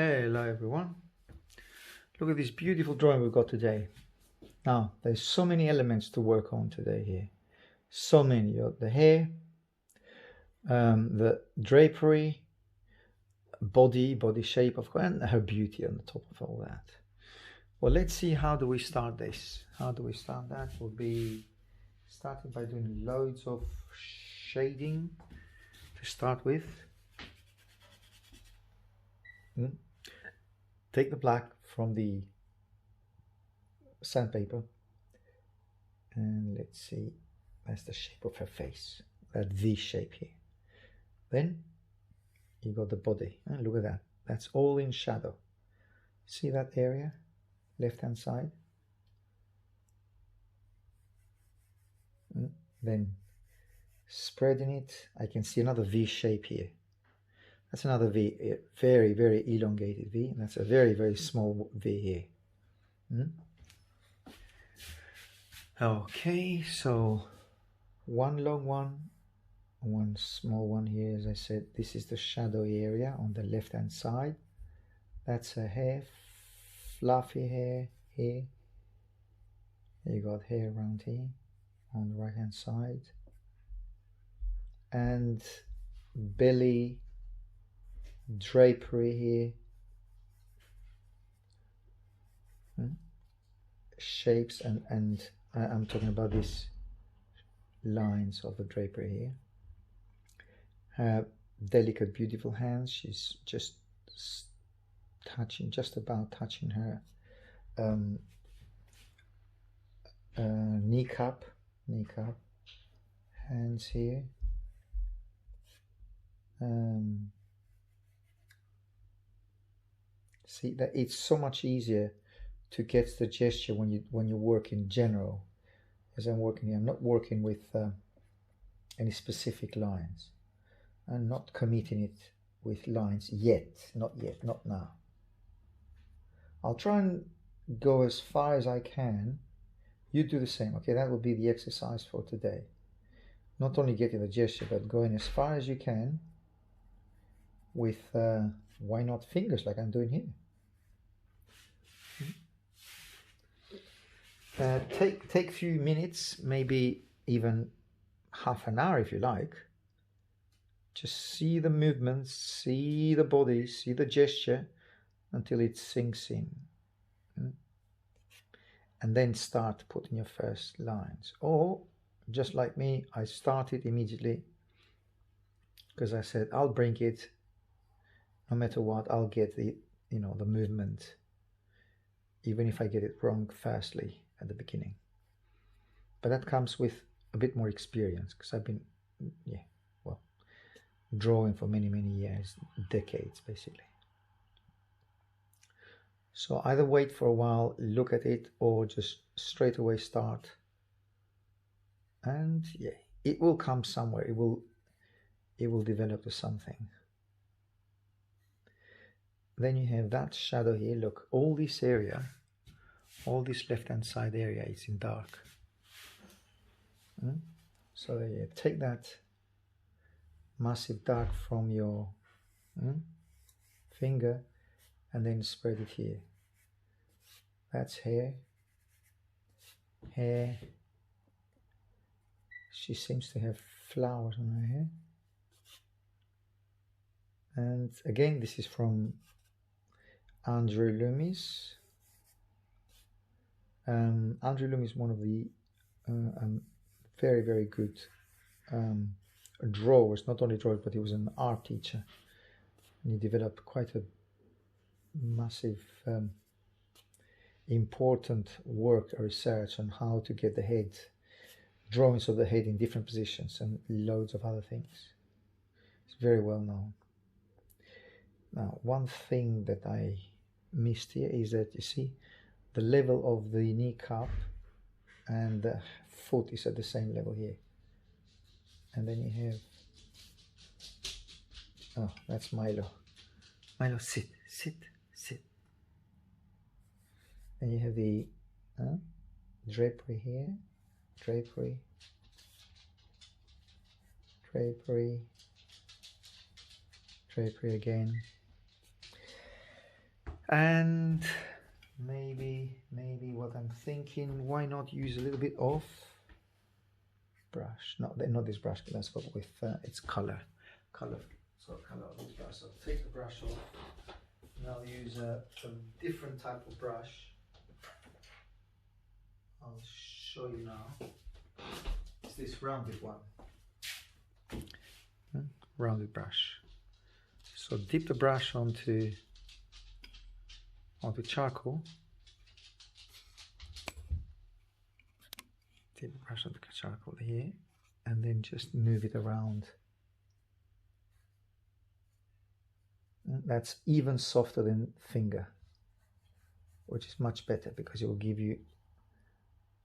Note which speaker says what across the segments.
Speaker 1: Hello everyone. Look at this beautiful drawing we've got today. Now, there's so many elements to work on today here. So many. You got the hair, the drapery, body shape, of course, and her beauty on the top of all that. Well, let's see, how do we start this? How do we start that? Will be starting by doing loads of shading to start with. Take the black from the sandpaper and let's see, that's the shape of her face, that V shape here. Then you got the body, and look at that, that's all in shadow. See that area, left hand side? Then spreading it, I can see another V shape here. That's another V, very, very elongated V, and that's a very, very small V here. Okay, so one long one small one here. As I said, this is the shadowy area on the left hand side. That's her hair, fluffy hair here. You got hair around here on the right hand side, and belly, drapery here, shapes, and I'm talking about these lines of the drapery here. Her delicate, beautiful hands. She's just touching, just about touching her kneecap. Hands here. See that it's so much easier to get the gesture when you work in general. As I'm working here, I'm not working with any specific lines. I'm not committing it with lines yet, not now. I'll try and go as far as I can. You do the same, okay? That will be the exercise for today. Not only getting the gesture, but going as far as you can with, why not fingers, like I'm doing here. Take a few minutes, maybe even half an hour if you like. Just see the movements, see the body, see the gesture until it sinks in. And then start putting your first lines. Or, just like me, I started immediately because I said I'll bring it no matter what. I'll get the movement, even if I get it wrong firstly at the beginning. But that comes with a bit more experience, because I've been drawing for many years, decades basically. So either wait for a while, look at it, or just straight away start, and it will come somewhere. It will develop to something. Then you have that shadow here. Look, all this area, all this left hand side area is in dark. So you take that massive dark from your finger and then spread it here. That's hair. She seems to have flowers on her hair. And again, this is from Andrew Loomis. Andrew Loomis is one of the very, very good drawers, not only drawers, but he was an art teacher, and he developed quite a massive important work or research on how to get the head, drawings of the head in different positions, and loads of other things. It's very well known. Now, one thing that I missed here is that, you see, the level of the kneecap and the foot is at the same level here. And then you have, oh, that's Milo. Milo, sit. Then you have the drapery here, drapery again. And maybe what I'm thinking, why not use a little bit of brush? Not this brush, but let's go with its color. So color of this brush. So take the brush off. And I'll use a different type of brush. I'll show you now. It's this rounded one. Rounded brush. So dip the brush onto charcoal. Dip the brush onto charcoal here, and then just move it around. That's even softer than finger, which is much better because it will give you,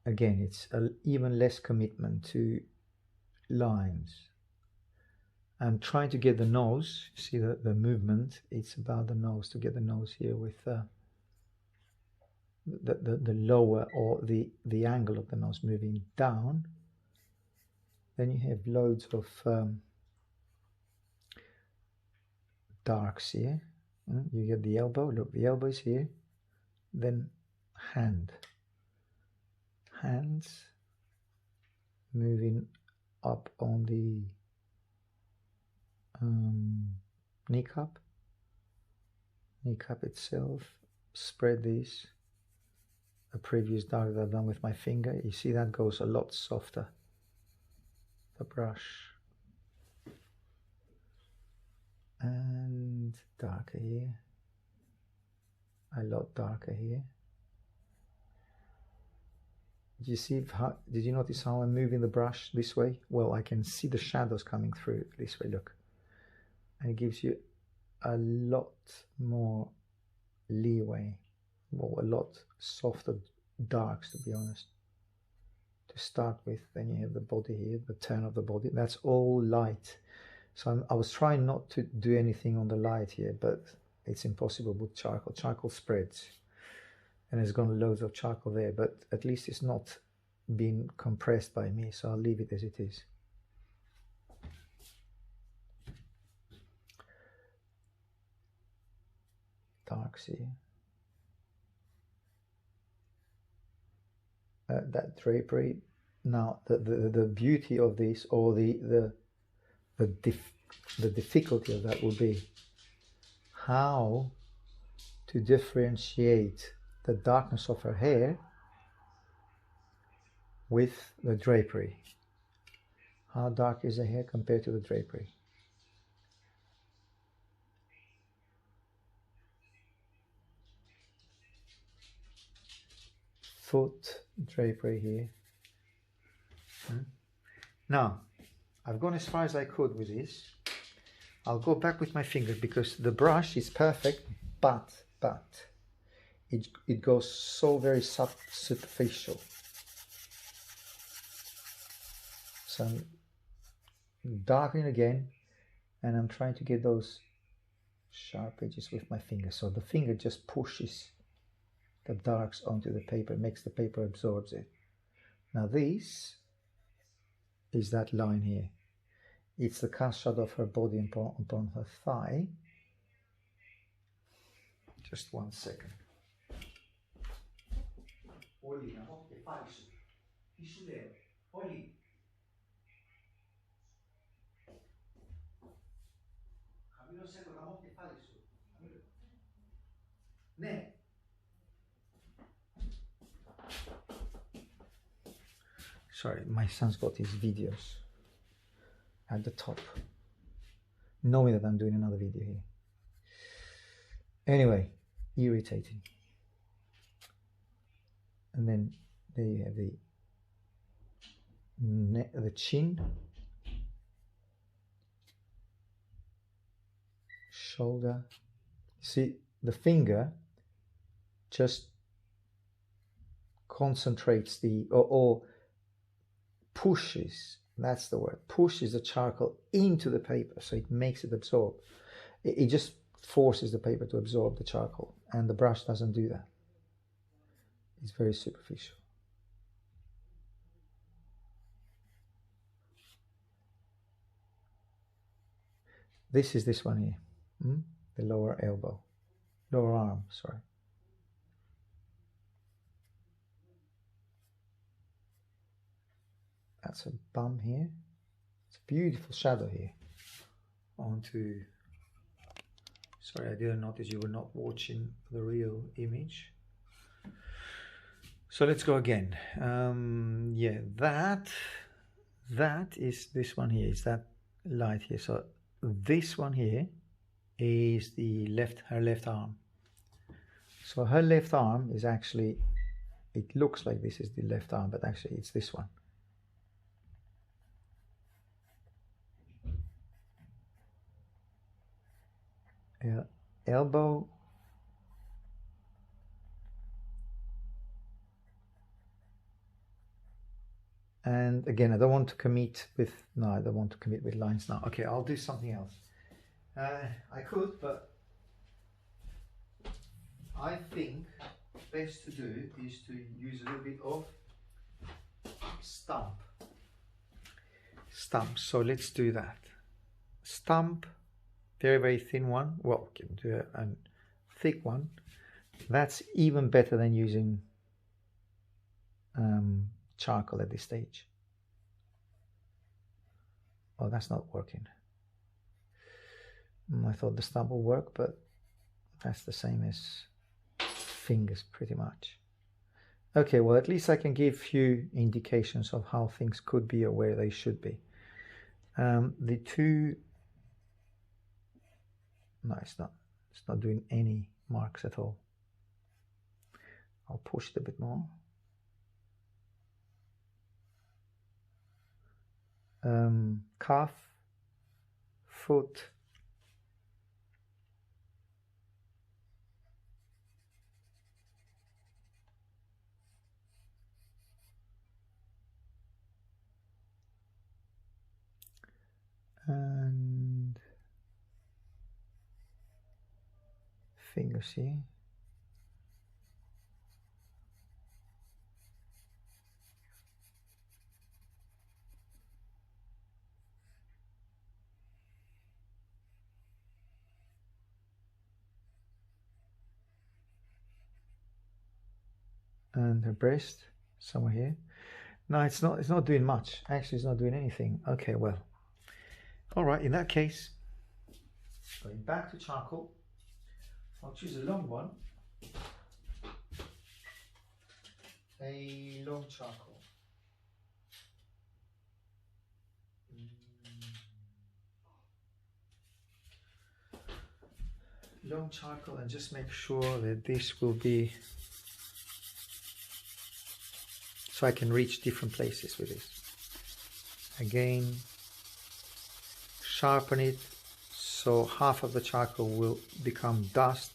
Speaker 1: again, it's even less commitment to lines. I'm trying to get the nose, see the movement, it's about the nose, to get the nose here with the lower, or the angle of the nose moving down. Then you have loads of darks here. You get the elbow, look, the elbow is here. Then hands moving up on the kneecap itself. Spread these. A previous dark that I've done with my finger, you see that goes a lot softer, the brush. And darker here, a lot darker here. Did you notice how I'm moving the brush this way? Well, I can see the shadows coming through this way, look. And it gives you a lot more leeway, well, a lot softer darks, to be honest, to start with. Then you have the body here, the turn of the body, that's all light. So I was trying not to do anything on the light here, but it's impossible with charcoal. Charcoal spreads, and there's gone loads of charcoal there, but at least it's not being compressed by me, so I'll leave it as it is. Darks here. That drapery. Now the beauty of this, or the difficulty of that will be how to differentiate the darkness of her hair with the drapery. How dark is the hair compared to the drapery? Foot drapery here. Now, I've gone as far as I could with this. I'll go back with my finger because the brush is perfect, but it goes so very superficial. So I'm darkening again, and I'm trying to get those sharp edges with my finger. So the finger just pushes the darks onto the paper, makes the paper absorbs it. Now this is that line here. It's the cast shadow of her body upon her thigh. Just 1 second. Sorry, my son's got his videos at the top, knowing that I'm doing another video here. Anyway, irritating. And then there you have the chin, shoulder. See, the finger just concentrates or pushes, that's the word, pushes the charcoal into the paper, so it makes it absorb. It just forces the paper to absorb the charcoal, and the brush doesn't do that. It's very superficial. This is this one here, the lower elbow. lower arm, sorry. That's a bum here. It's a beautiful shadow here. Onto, sorry, I didn't notice you were not watching the real image. So let's go again. Yeah, that is this one here, is that light here. So this one here is her left arm. So her left arm is actually, it looks like this is the left arm, but actually it's this one. Elbow, and again, I don't want to commit with, no, I don't want to commit with lines now. Okay, I'll do something else. I could, but I think best to do is to use a little bit of stump. So let's do that. Stump, very, very thin one. Well, we can do a thick one. That's even better than using charcoal at this stage. Oh, that's not working. I thought the stump would work, but that's the same as fingers pretty much. Okay, well, at least I can give you indications of how things could be or where they should be. The two, no, it's not doing any marks at all. I'll push it a bit more. Calf, foot, and fingers here. And her breast, somewhere here. No, it's not doing much. Actually, it's not doing anything. Okay, well. All right, in that case, going back to charcoal, I'll choose a long one. A long charcoal. Long charcoal, and just make sure that this will be, so I can reach different places with this. Again, sharpen it so half of the charcoal will become dust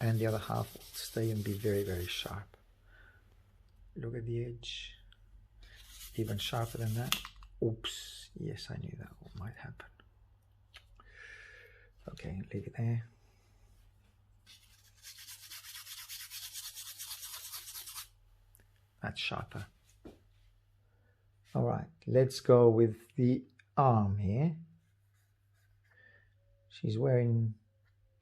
Speaker 1: and the other half will stay and be very, very sharp. Look at the edge, even sharper than that. Oops, yes, I knew that might happen. Okay, leave it there. That's sharper. All right, let's go with the arm here. She's wearing,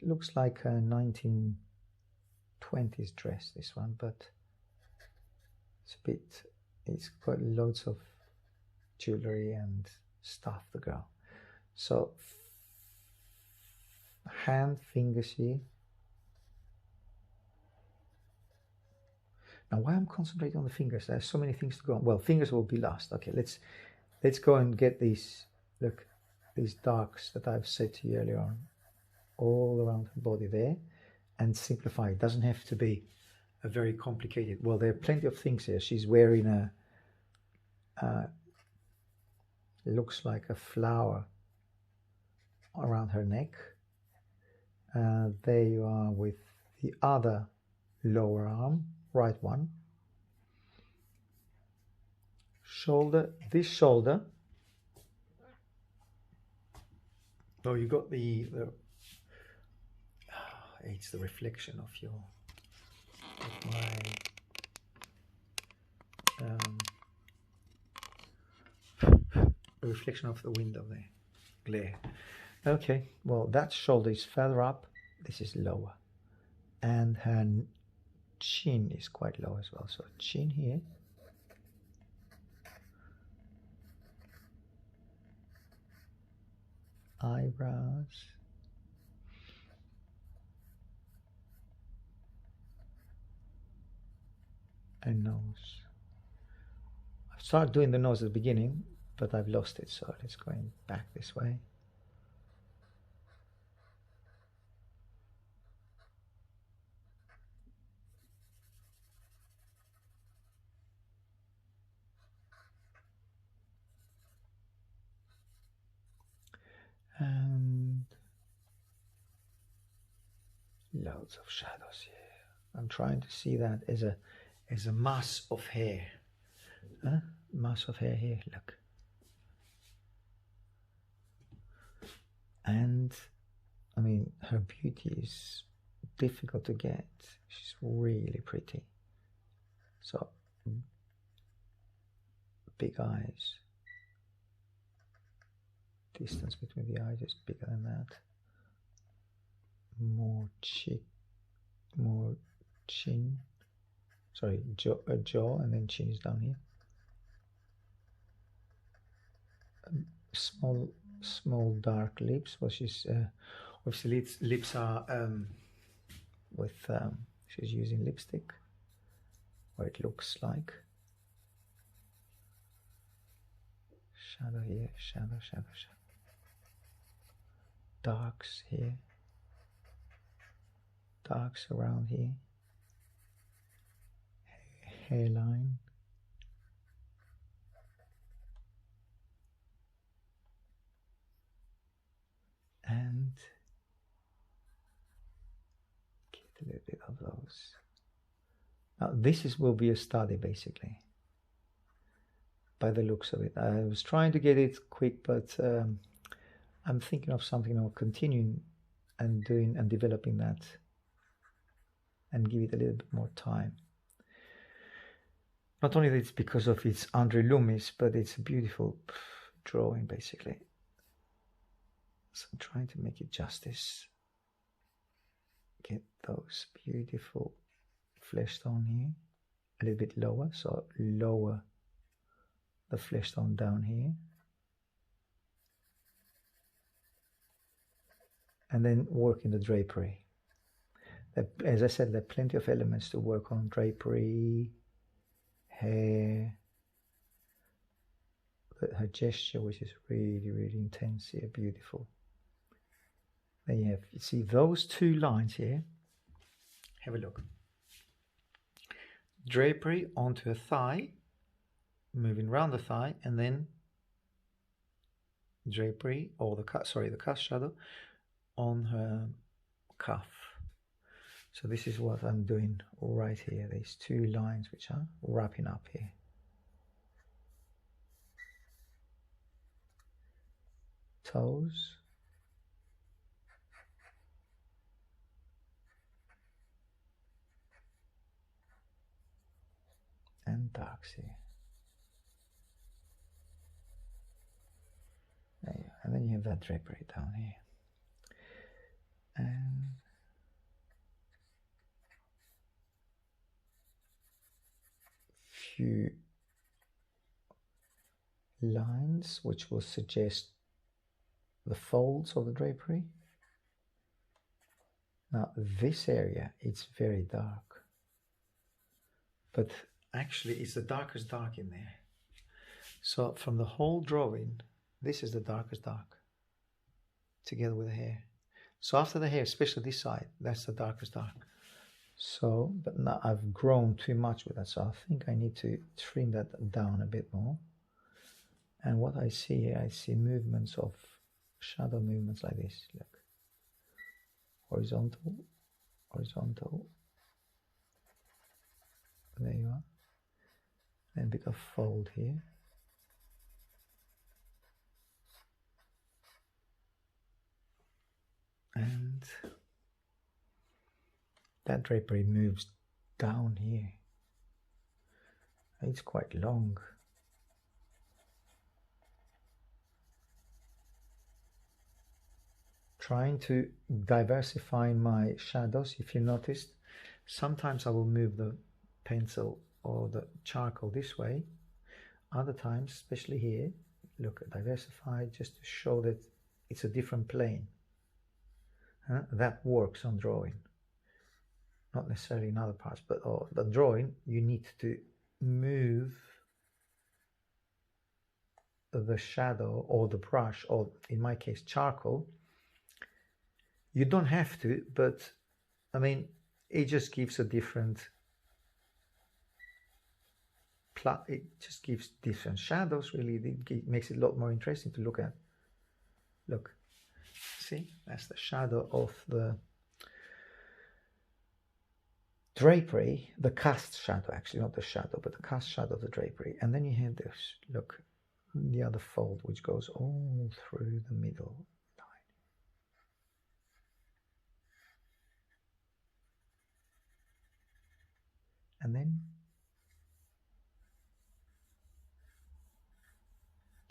Speaker 1: looks like a 1920s dress, this one, but it's got loads of jewelry and stuff, the girl. So hand, fingers here. Now, why I'm concentrating on the fingers? There's so many things to go on. Well, fingers will be last. Okay, let's go and get these. Look, these darks that I've said to you earlier on, all around her body there, and simplify. It doesn't have to be a very complicated. Well, there are plenty of things here. She's wearing a. It looks like a flower around her neck. There you are with the other lower arm. Right one. Shoulder, this shoulder. Oh, you got it's the reflection of the reflection of the window there. Glare. Okay, well, that shoulder is further up this is lower, and her chin is quite low as well. So chin here, eyebrows, and nose. I started doing the nose at the beginning, but I've lost it, so let's go back this way. And loads of shadows here. I'm trying to see that as a mass of hair. Huh? Mass of hair here, look. And I mean, her beauty is difficult to get. She's really pretty. So big eyes. Distance between the eyes is bigger than that. More cheek, more chin. Sorry, jaw, and then chin is down here. Small dark lips. Well, she's obviously lips are with she's using lipstick, or it looks like. Shadow here, shadow. Darks here, darks around here, hairline, and get a little bit of those. Now this will be a study basically, by the looks of it. I was trying to get it quick, but I'm thinking of something I'll continue and doing and developing that, and give it a little bit more time. Not only that it's because of its Andre Loomis, but it's a beautiful drawing basically. So I'm trying to make it justice. Get those beautiful flesh tone here, a little bit lower, so lower the flesh tone down here. And then work in the drapery. As I said, there are plenty of elements to work on. Drapery, hair, her gesture, which is really, really intense here, beautiful. Then you see those two lines here. Have a look. Drapery onto a thigh, moving around the thigh, and then drapery, or the cast shadow on her cuff. So this is what I'm doing right here. These two lines which are wrapping up here. Toes. And darks here. There you go. And then you have that drapery down here. And few lines which will suggest the folds of the drapery. Now this area, it's very dark, but actually it's the darkest dark in there. So from the whole drawing, this is the darkest dark together with the hair. So after the hair, especially this side, that's the darkest dark. So, but now I've grown too much with that, so I think I need to trim that down a bit more. And what I see here, I see movements of shadow movements like this. Look, horizontal, horizontal. There you are. And a bit of fold here. And that drapery moves down here. It's quite long. trying to diversify my shadows. If you noticed, sometimes I will move the pencil or the charcoal this way. Other times, especially here, look, diversify just to show that it's a different plane. That works on drawing. Not necessarily in other parts, but the drawing, you need to move the shadow or the brush, or in my case charcoal. You don't have to, but I mean, it just gives a different it just gives different shadows. Really, it makes it a lot more interesting to look at. Look, see, that's the shadow of the drapery, the cast shadow, actually, not the shadow, but the cast shadow of the drapery. And then you have this, look, the other fold, which goes all through the middle line. And then,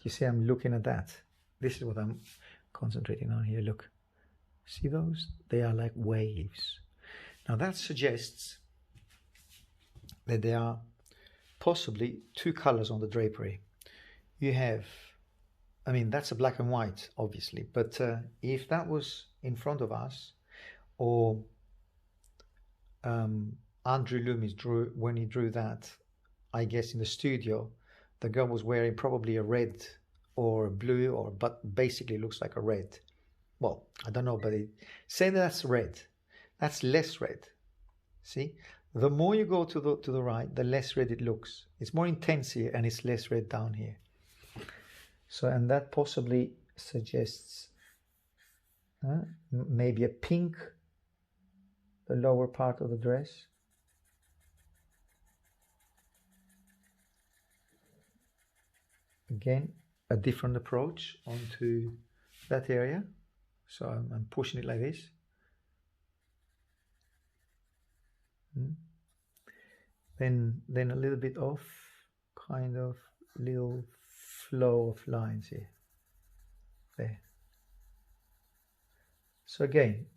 Speaker 1: you see, I'm looking at that. This is what I'm concentrating on here. Look, see those? They are like waves. Now that suggests that there are possibly two colors on the drapery. You have, I mean, that's a black and white, obviously, but if that was in front of us, or Andrew Loomis drew, when he drew that, I guess in the studio, the girl was wearing probably a red or blue, or but basically looks like a red. Well, I don't know, but say that's red. That's less red. See, the more you go to the right, the less red it looks. It's more intense here, and it's less red down here. So, and that possibly suggests maybe a pink, the lower part of the dress. Again, a different approach onto that area. So I'm pushing it like this. Then a little bit of kind of little flow of lines here. There. So again,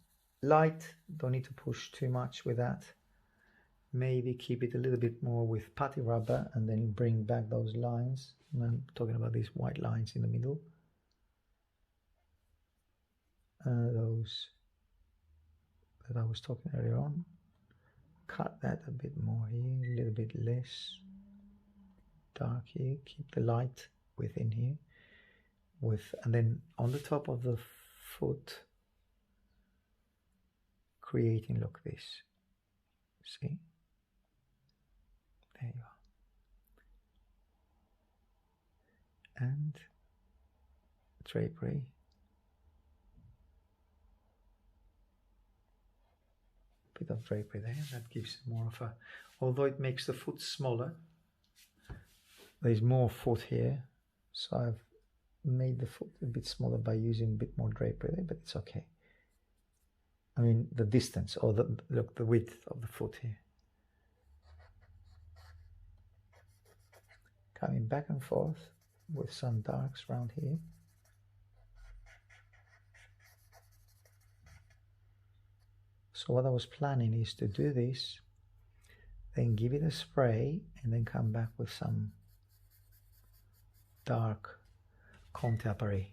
Speaker 1: light, don't need to push too much with that. Maybe keep it a little bit more with putty rubber and then bring back those lines. And I'm talking about these white lines in the middle. Those that I was talking earlier on. Cut that a bit more here, a little bit less dark here. Keep the light within here. And then on the top of the foot, creating, look, this. See? There you are. And drapery. Bit of drapery there. That gives more of a, although it makes the foot smaller, there's more foot here. So I've made the foot a bit smaller by using a bit more drapery there, but it's okay. I mean, the distance, or the width of the foot here. Coming back and forth with some darks around here. So what I was planning is to do this, then give it a spray, and then come back with some dark contemporary.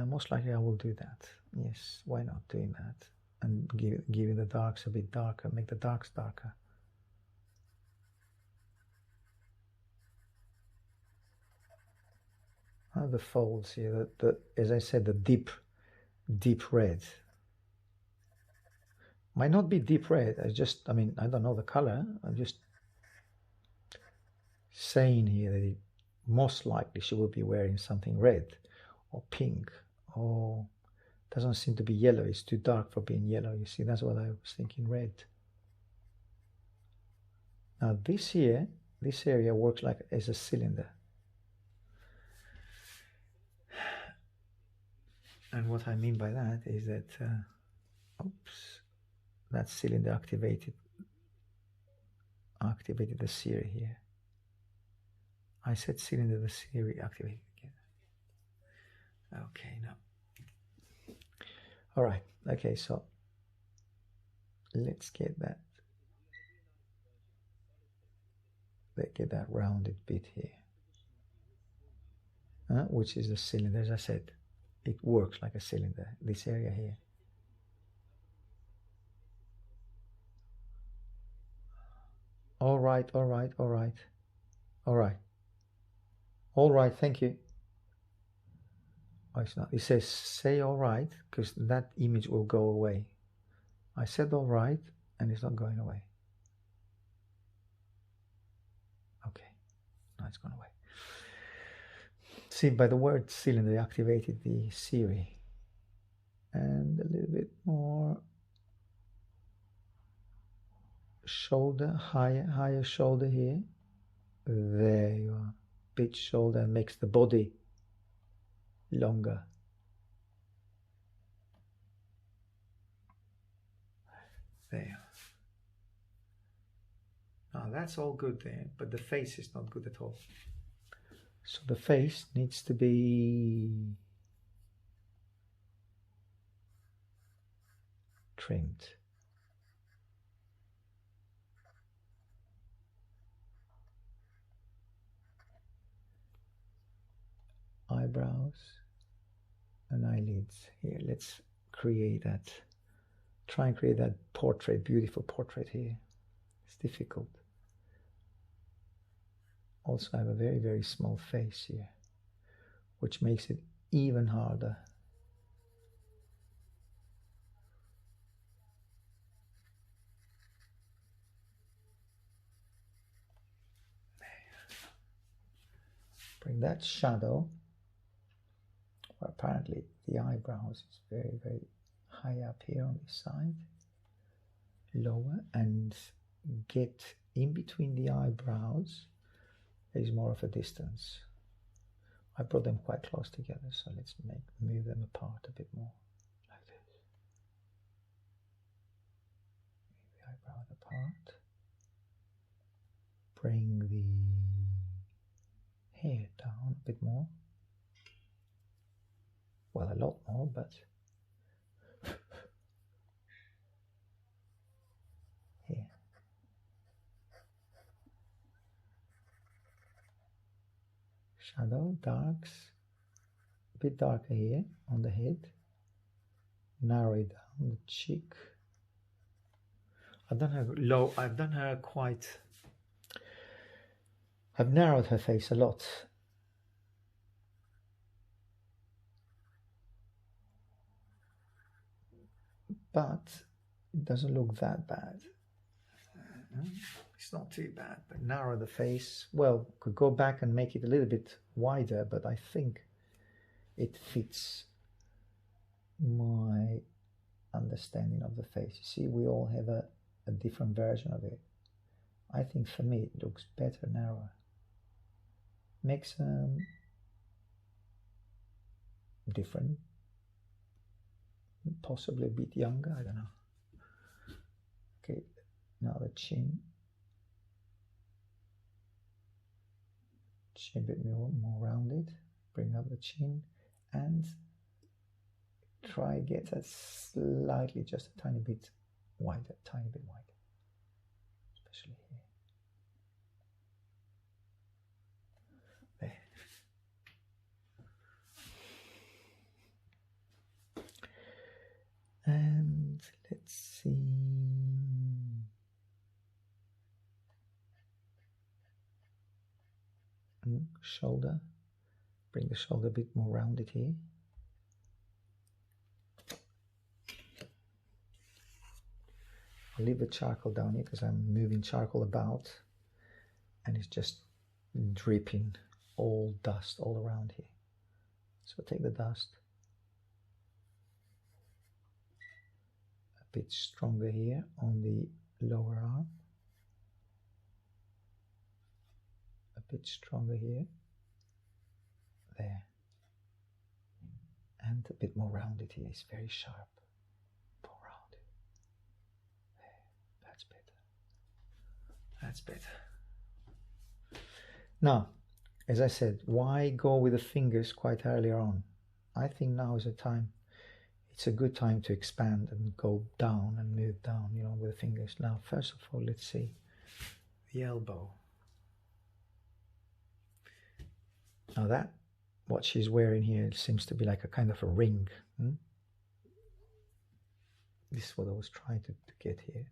Speaker 1: Most likely I will do that. Yes, why not doing that? And give the darks a bit darker, make the darks darker. The folds here, as I said, the deep red. Might not be deep red, I mean, I don't know the color. I'm just saying here that most likely she will be wearing something red or pink, or doesn't seem to be yellow. It's too dark for being yellow. You see, that's what I was thinking, red. Now this here, this area works like as a cylinder. And what I mean by that is that, oops, that cylinder activated the series here. I said cylinder, the series activated again. Okay, now All right. Okay, so let's get that. Let's get that rounded bit here, which is the cylinder. As I said, it works like a cylinder. This area here. All right, all right, all right, all right, all right. Thank you. Oh, it's not. It says say all right because that image will go away. I said all right, and it's not going away. Okay, now it's gone away. See, by the word cylinder, they activated the Siri. And a little bit more shoulder, higher shoulder here. There you are. Big shoulder makes the body longer. There. Now that's all good there, but the face is not good at all. So the face needs to be trimmed. Eyebrows and eyelids. Here, let's create that. Try and create that portrait, beautiful portrait here. It's difficult. Also, I have a very, very small face here, which makes it even harder. Bring that shadow. Well, apparently the eyebrows is very, very high up here on this side. Lower and get in between the eyebrows. There's more of a distance. I brought them quite close together, so let's move them apart a bit more, like this. Move the eyebrows apart. Bring the hair down a bit more. Well, a lot more, but here. Shadow, darks, a bit darker here on the head. Narrow it down the cheek. I've done her low, I've done her quite, I've narrowed her face a lot. But it doesn't look that bad. It's not too bad, but narrow the face. Well, could go back and make it a little bit wider, but I think it fits my understanding of the face. You see, we all have a different version of it. I think for me it looks better narrower. Makes different, possibly a bit younger, I don't know. Okay, now the chin a bit more rounded. Bring up the chin and try get that slightly, just a tiny bit wider, especially here. There. And let's see. Shoulder. Bring the shoulder a bit more rounded here. I'll leave the charcoal down here because I'm moving charcoal about and it's just dripping all dust all around here. So take the dust. A bit stronger here on the lower arm. A bit stronger here. There. And a bit more rounded here. It's very sharp. More rounded. There. That's better. That's better. Now, as I said, why go with the fingers quite earlier on? I think now is the time. it's a good time to expand and go down and move down, you know, with the fingers. Now, first of all, let's see the elbow. Now that, what she's wearing here seems to be like a kind of a ring. This is what I was trying to get here.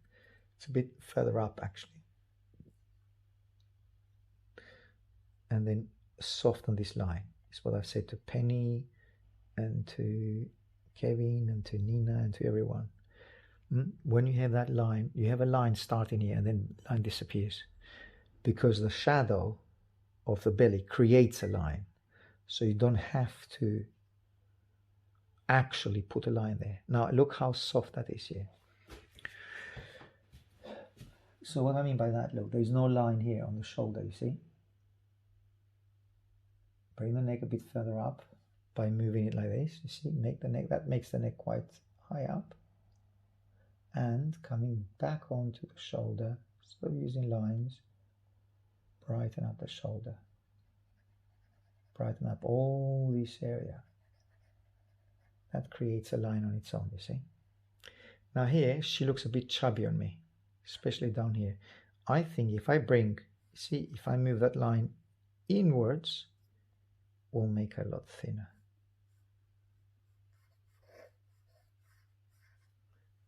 Speaker 1: It's a bit further up, actually. And then soften this line. It's what I've said to Penny and to Kevin and to Nina and to everyone. When you have that line, you have a line starting here and then the line disappears, because the shadow of the belly creates a line. So you don't have to actually put a line there. Now look how soft that is here. So what I mean by that, look, there's no line here on the shoulder, you see? Bring the neck a bit further up by moving it like this, you see? Make the neck, that makes the neck quite high up. And coming back onto the shoulder, still using lines, brighten up the shoulder. Brighten up all this area. That creates a line on its own, you see? Now here, she looks a bit chubby on me, especially down here. I think if I bring, see, if I move that line inwards, will make her a lot thinner.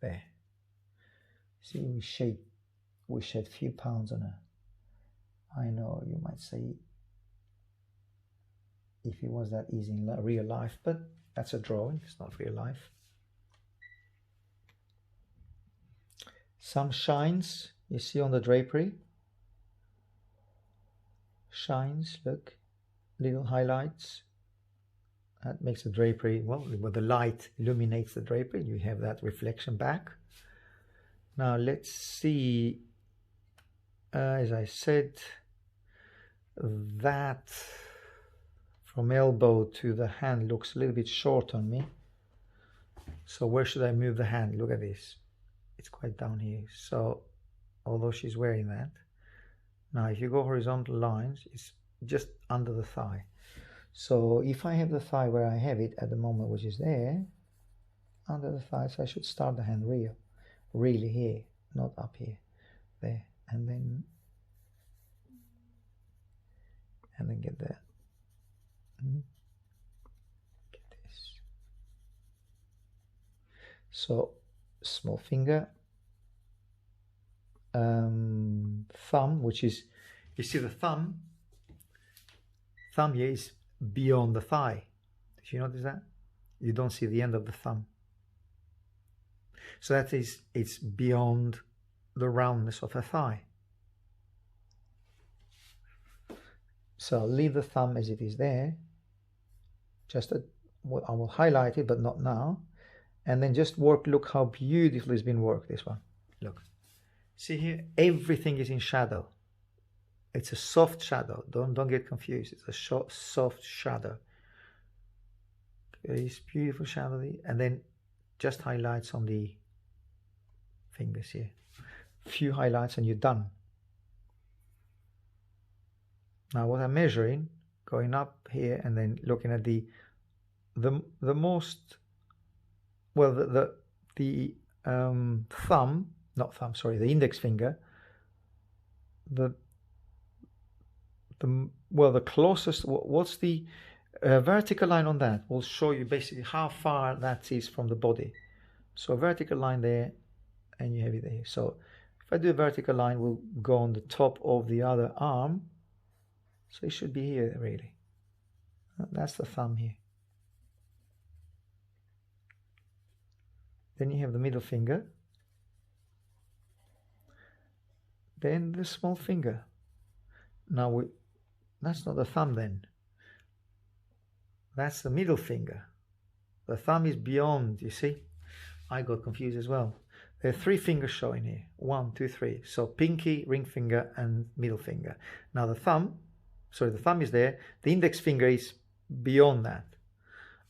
Speaker 1: There. See, we shed a few pounds on her. I know you might say, if it was that easy in real life, but that's a drawing, it's not real life. Some shines, you see on the drapery. Shines, look, little highlights. That makes the drapery, well, where the light illuminates the drapery, you have that reflection back. Now let's see, as I said, that from elbow to the hand looks a little bit short on me. So where should I move the hand? Look at this. It's quite down here. So although she's wearing that, now if you go horizontal lines, it's just under the thigh. So if I have the thigh where I have it at the moment, which is there, under the thigh, so I should start the hand really here, not up here, there, and then get there. Get this. So small finger, thumb, which is, you see the thumb here is beyond the thigh. Did you notice that? You don't see the end of the thumb. So that is, it's beyond the roundness of her thigh. So I'll leave the thumb as it is there. Just I will highlight it, but not now. And then just work, look how beautifully it's been worked, this one. Look. See here, everything is in shadow. It's a soft shadow. Don't get confused. It's a soft shadow. This beautiful shadow, and then just highlights on the fingers here. Few highlights and you're done. Now what I'm measuring, going up here and then looking at the most, well, the thumb, not thumb, sorry, the index finger, the closest, what's the vertical line on that will show you basically how far that is from the body. So a vertical line there, and you have it there. So if I do a vertical line, we'll go on the top of the other arm. So it should be here, really. That's the thumb here. Then you have the middle finger. Then the small finger. Now that's not the thumb then. That's the middle finger. The thumb is beyond, you see? I got confused as well. There are 3 fingers showing here. 1, 2, 3. So pinky, ring finger, and middle finger. Now the thumb is there. The index finger is beyond that.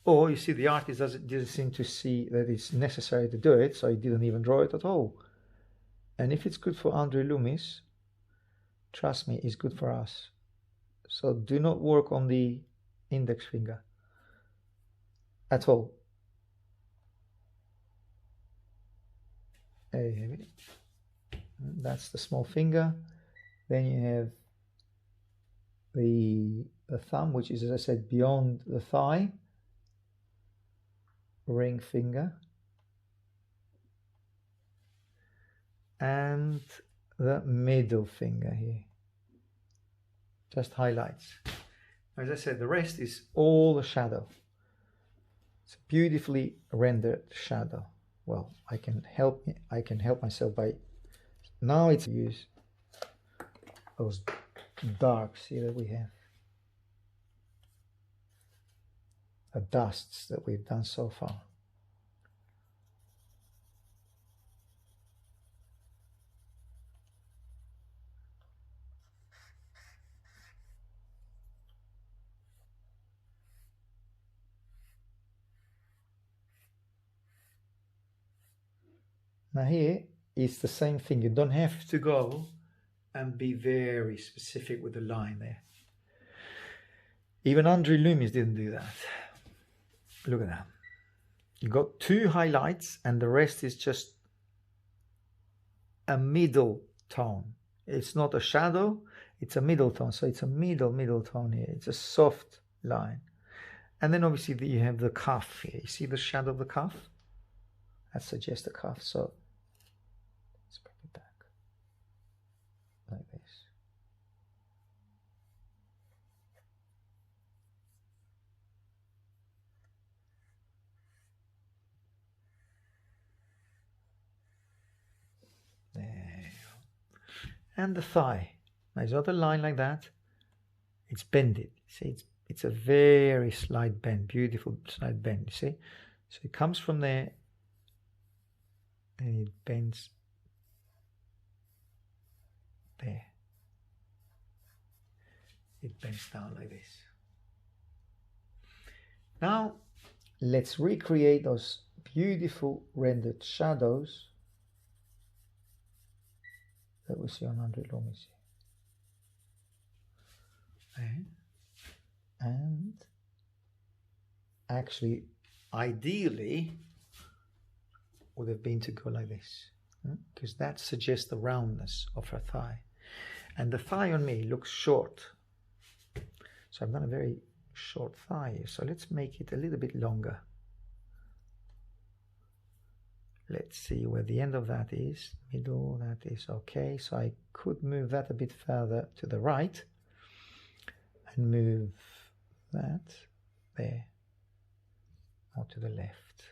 Speaker 1: Or you see, the artist doesn't seem to see that it's necessary to do it, so he didn't even draw it at all. And if it's good for Andre Loomis, trust me, it's good for us. So do not work on the index finger at all. There you have it. That's the small finger. Then you have the thumb, which is, as I said, beyond the thigh. Ring finger. And the middle finger here. Just highlights. As I said, the rest is all a shadow. It's a beautifully rendered shadow. Well, I can help myself by now it's use those darks here that we have. The dusts that we've done so far. Now here it's the same thing. You don't have to go and be very specific with the line there. Even Andre Loomis didn't do that. Look at that. You got two highlights and the rest is just a middle tone. It's not a shadow, it's a middle tone. So it's a middle tone here. It's a soft line. And then obviously you have the cuff here. You see the shadow of the cuff? That suggests the cuff. So let's bring it back like this. There you go. And the thigh. Now it's not a line like that. It's bended. See, it's a very slight bend, beautiful slight bend. You see, so it comes from there, and it bends there. It bends down like this. Now let's recreate those beautiful rendered shadows that we see on Andre Loomis. And actually, ideally, would have been to go like this, because that suggests the roundness of her thigh. And the thigh on me looks short. So I've done a very short thigh here. So let's make it a little bit longer. Let's see where the end of that is. Middle, that is okay. So I could move that a bit further to the right and move that there or to the left.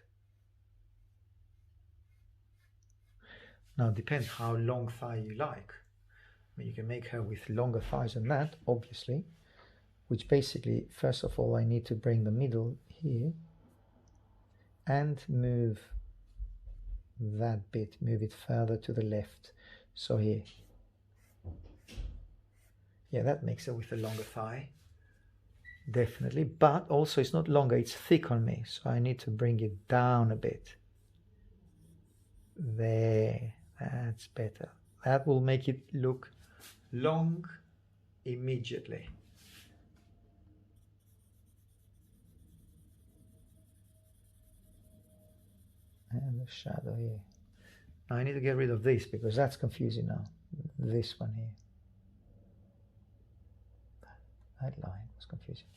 Speaker 1: Now it depends how long thigh you like. I mean, you can make her with longer thighs than that, obviously, which basically, first of all, I need to bring the middle here and move that bit, move it further to the left. So here. Yeah, that makes it with a longer thigh. Definitely. But also it's not longer, it's thick on me. So I need to bring it down a bit. There. That's better. That will make it look long immediately. And the shadow here. Now I need to get rid of this because that's confusing now. This one here. That line was confusing.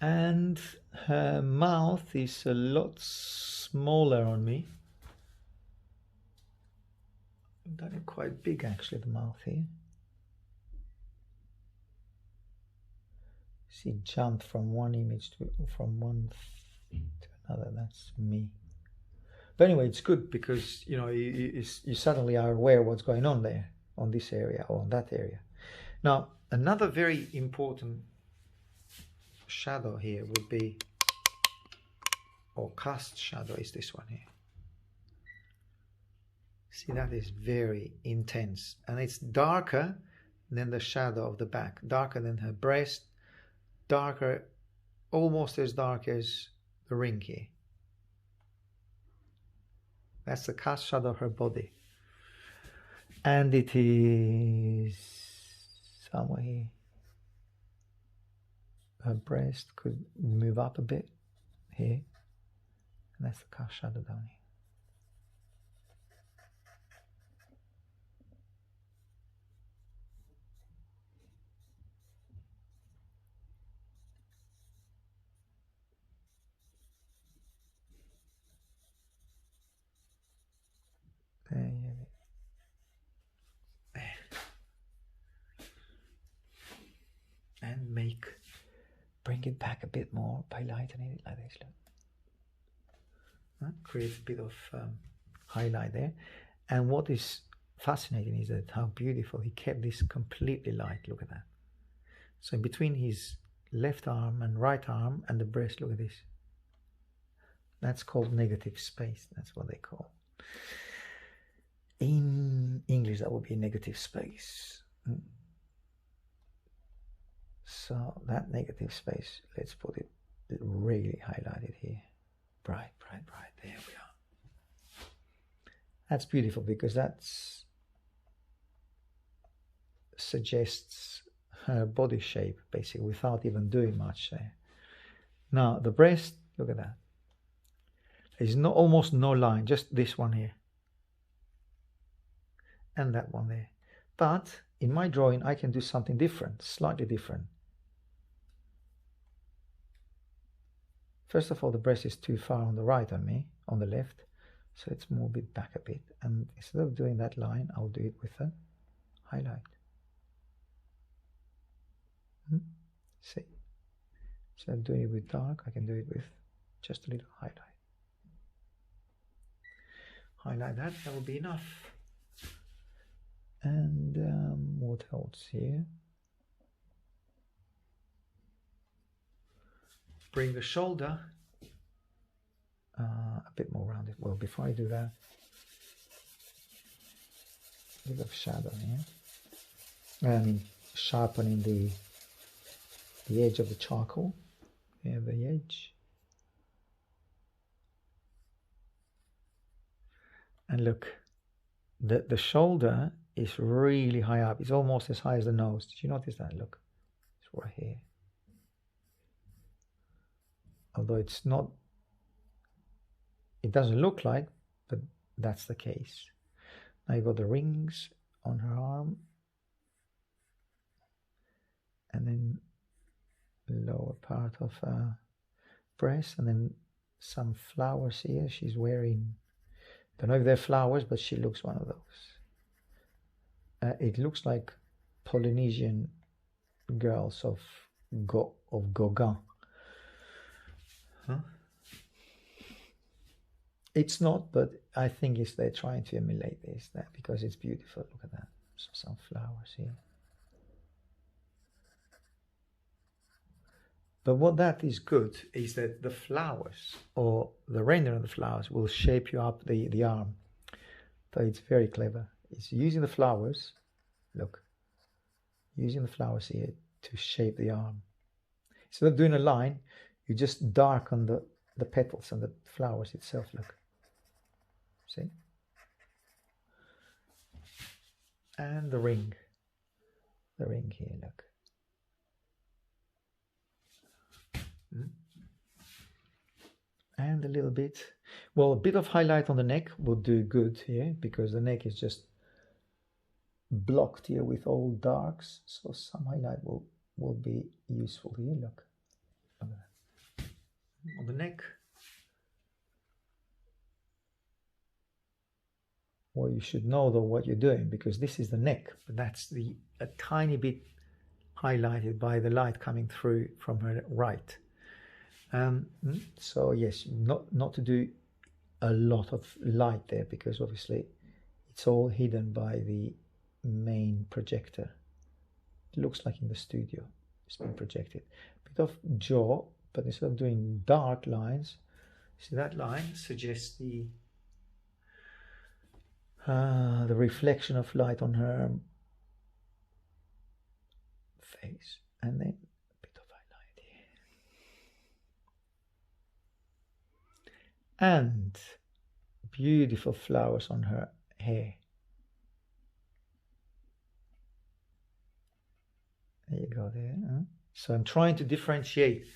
Speaker 1: And her mouth is a lot smaller on me. I've done it quite big actually, the mouth here. See, jumped from one image to another. That's me. But anyway, it's good because you know you suddenly are aware what's going on there on this area or on that area. Now another very important shadow here would be, or cast shadow, is this one here. See, that is very intense and it's darker than the shadow of the back, darker than her breast, darker, almost as dark as the ring here. That's the cast shadow of her body. And it is somewhere here. Her breast could move up a bit here. And that's the cast shadow down here. There you have it. And bring it back a bit more by lightening it like this. Look. Creates a bit of highlight there. And what is fascinating is that how beautiful he kept this completely light. Look at that. So between his left arm and right arm and the breast, look at this. That's called negative space. That's what they call. In English, that would be negative space. So that negative space, let's put it really highlighted here. Bright, bright, bright. There we are. That's beautiful because that suggests her body shape, basically, without even doing much there. Now, the breast, look at that. There's almost no line, just this one here. And that one there. But in my drawing, I can do something different, slightly different. First of all, the breast is too far on the right on me, on the left. So let's move it back a bit. And instead of doing that line, I'll do it with a highlight. See? Instead of doing it with dark, I can do it with just a little highlight. Highlight that, that will be enough. And what else here? Bring the shoulder a bit more rounded. Well, before I do that, a bit of shadow here. I mean, sharpening the edge of the charcoal. Yeah, the edge. And look, the shoulder is really high up. It's almost as high as the nose. Did you notice that? Look, it's right here. Although it's not, it doesn't look like, but that's the case. Now you've got the rings on her arm, and then the lower part of her breast, and then some flowers here. She's wearing, don't know if they're flowers, but she looks one of those. It looks like Polynesian girls of Gauguin. Huh? It's not, but I think they're trying to emulate this, because it's beautiful. Look at that. Some flowers here. But what that is good is that the flowers, or the render of the flowers, will shape you up the arm. So it's very clever. It's using the flowers, look, using the flowers here to shape the arm. Instead of doing a line, you just darken the petals and the flowers itself, look. See? And the ring here, look. And a little bit, well, a bit of highlight on the neck will do good here, because the neck is just blocked here with all darks, so some highlight will be useful here. Look on the neck. Well, you should know though what you're doing, because this is the neck, but that's a tiny bit highlighted by the light coming through from her right. So yes, not to do a lot of light there, because obviously it's all hidden by the main projector. It looks like in the studio it's been projected. A bit of jaw, but instead of doing dark lines, see that line suggests the reflection of light on her face, and then a bit of highlight here. And beautiful flowers on her hair. There you go there. Huh? So I'm trying to differentiate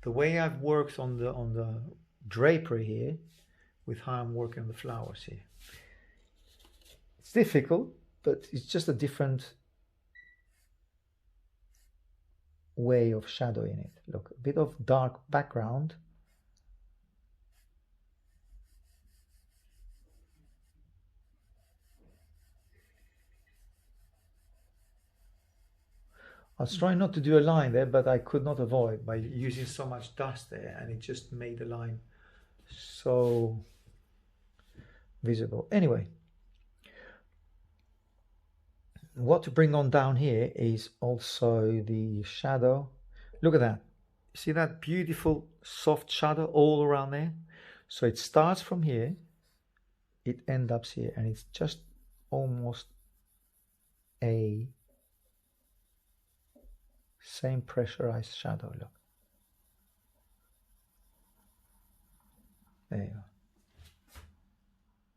Speaker 1: the way I've worked on the drapery here with how I'm working on the flowers here. It's difficult, but it's just a different way of shadowing it. Look, a bit of dark background. I was trying not to do a line there, but I could not avoid by using so much dust there, and it just made the line so visible. Anyway, what to bring on down here is also the shadow. Look at that. See that beautiful soft shadow all around there? So it starts from here, it ends up here, and it's just almost a same pressurized shadow. Look, there you go.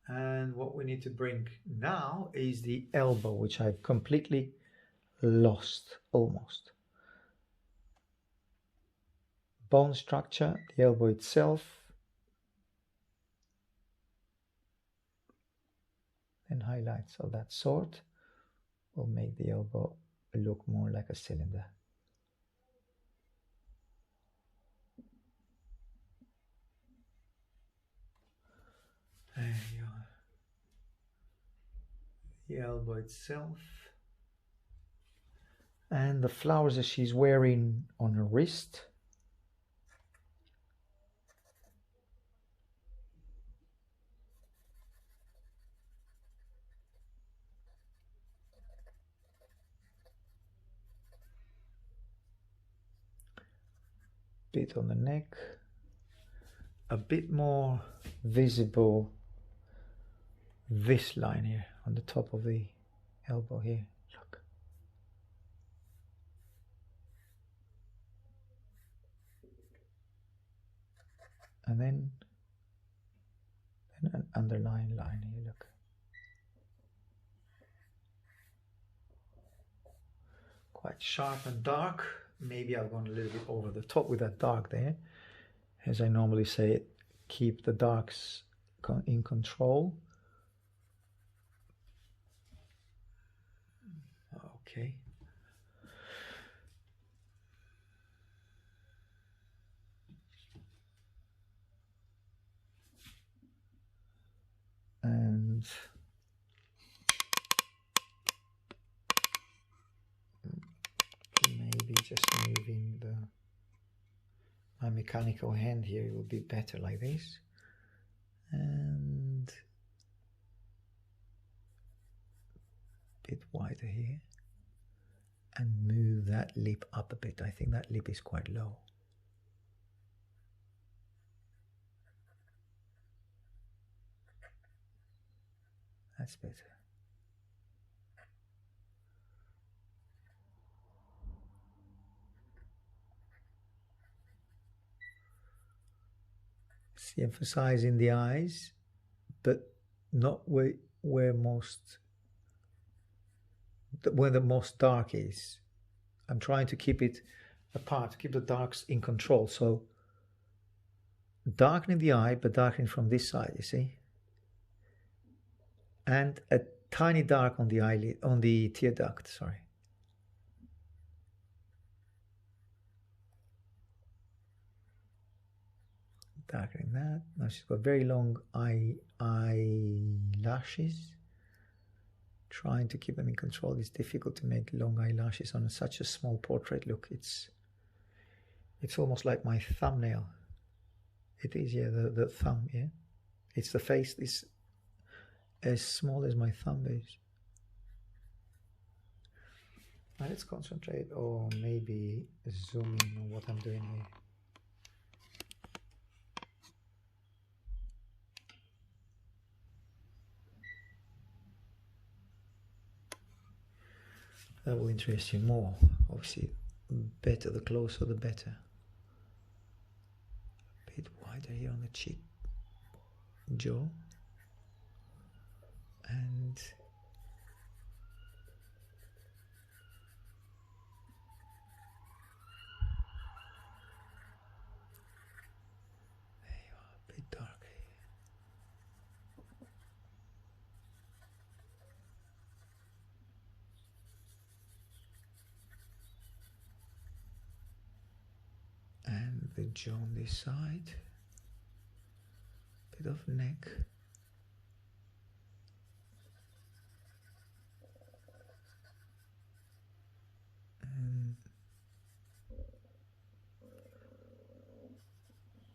Speaker 1: And what we need to bring now is the elbow, which I've completely lost almost. Bone structure, the elbow itself, and highlights of that sort will make the elbow look more like a cylinder. There you are. The elbow itself. And the flowers that she's wearing on her wrist. Bit on the neck. A bit more visible this line here on the top of the elbow here. Look. And then an underlying line here, look. Quite sharp and dark. Maybe I've gone a little bit over the top with that dark there. As I normally say, keep the darks in control. Okay. And maybe just moving my mechanical hand here, it would be better like this. And a bit wider here. And move that lip up a bit. I think that lip is quite low. That's better. See, emphasizing the eyes, but not where the most dark is. I'm trying to keep it apart, to keep the darks in control. So darkening the eye, but darkening from this side, you see? And a tiny dark on the eyelid, on the tear duct, sorry. Darkening that. Now she's got very long eyelashes. Trying to keep them in control. It's difficult to make long eyelashes on such a small portrait. Look, it's almost like my thumbnail. It is, yeah, the thumb, yeah. It's the face is as small as my thumb is. Now let's concentrate, or maybe zoom in on what I'm doing here. That will interest you more. Obviously, better, the closer the better. A bit wider here on the cheek, jaw, and there you are. the jaw on this side, bit of neck,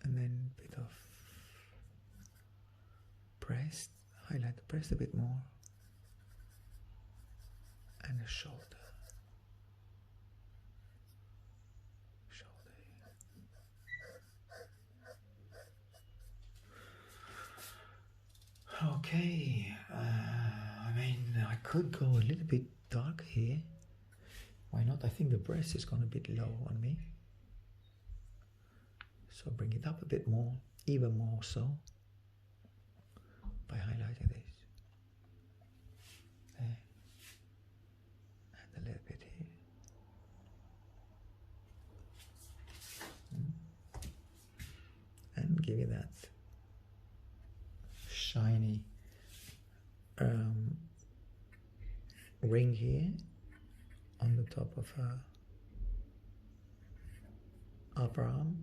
Speaker 1: and then bit of breast, highlight the breast a bit more, and the shoulder. Okay, I mean, I could go a little bit dark here. Why not? I think the breast is gone a bit low on me. So bring it up a bit more, even more so, by highlighting this. There. And a little bit here. And give it that shiny ring here on the top of her upper arm,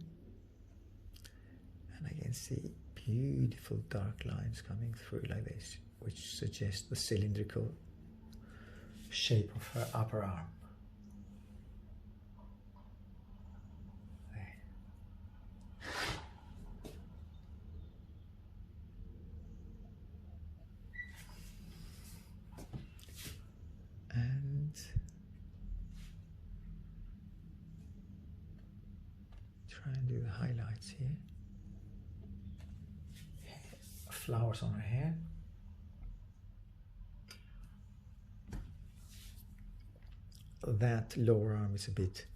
Speaker 1: and I can see beautiful dark lines coming through like this, which suggests the cylindrical shape of her upper arm. And try and do the highlights here. Flowers on her hair. That lower arm is a bit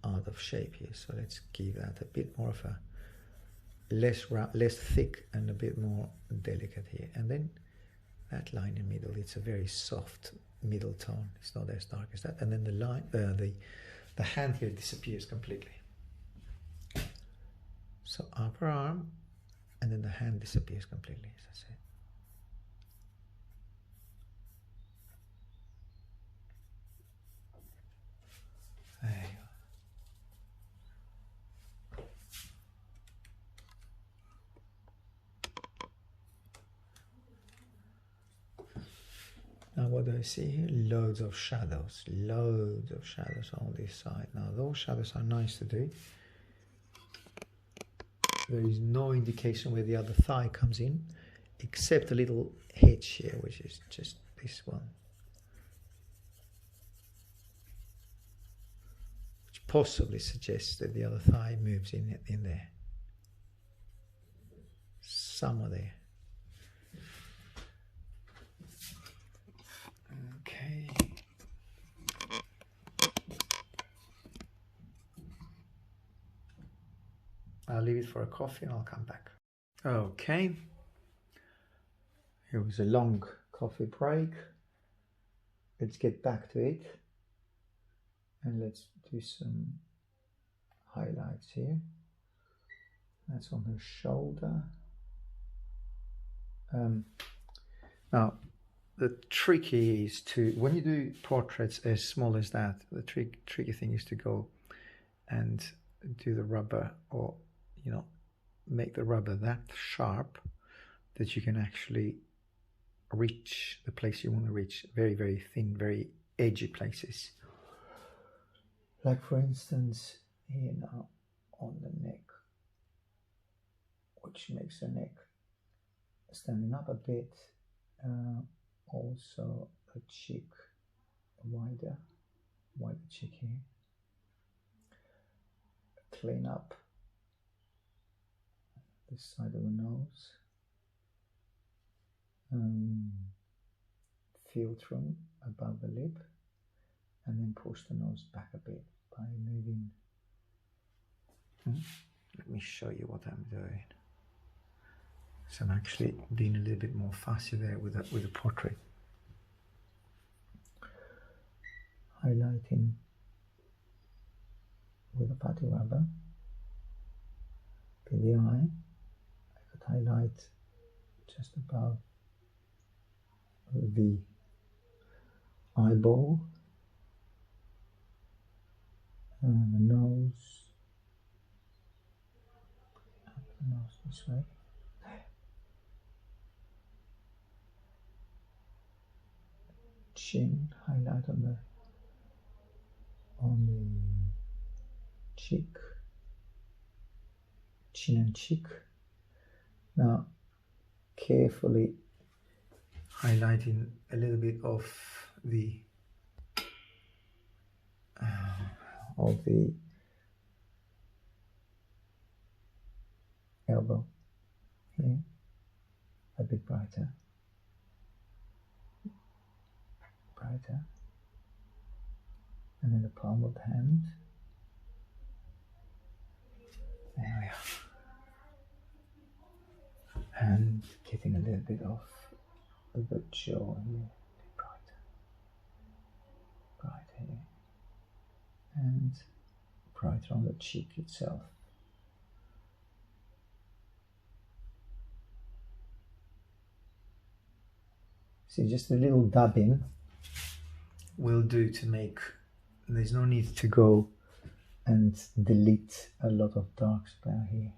Speaker 1: out of shape here, so let's give that a bit more of a less thick and a bit more delicate here. And then that line in the middle, it's a very soft middle tone. It's not as dark as that. And then the line, the hand here disappears completely. So upper arm, and then the hand disappears completely, as I said. There you go. Now what do I see here? Loads of shadows on this side. Now those shadows are nice to do. There is no indication where the other thigh comes in, except a little hitch here, which is just this one, which possibly suggests that the other thigh moves in there, somewhere there. Okay. I'll leave it for a coffee and I'll come back. Okay. It was a long coffee break. Let's get back to it. And let's do some highlights here. That's on her shoulder. Now, the tricky is to, when you do portraits as small as that, the tricky thing is to go and do the rubber, or make the rubber that sharp that you can actually reach the place you want to reach. Very, very thin, very edgy places. Like for instance, here now on the neck, which makes the neck standing up a bit. Also a cheek, wider cheek here. Clean up this side of the nose. Filtering above the lip, and then push the nose back a bit by moving. Let me show you what I'm doing. So I'm actually being a little bit more fussy there with the portrait. Highlighting with a putty rubber in the eye. I could highlight just above the eyeball and the nose, this way. Chin, highlight on the cheek, chin and cheek. Now carefully highlighting a little bit of the elbow here, a bit brighter, and then the palm of the hand. There we are. And getting a little bit of the jaw here, brighter here, and brighter on the cheek itself. See, just a little dabbing will do to make, there's no need to go and delete a lot of dark spot here.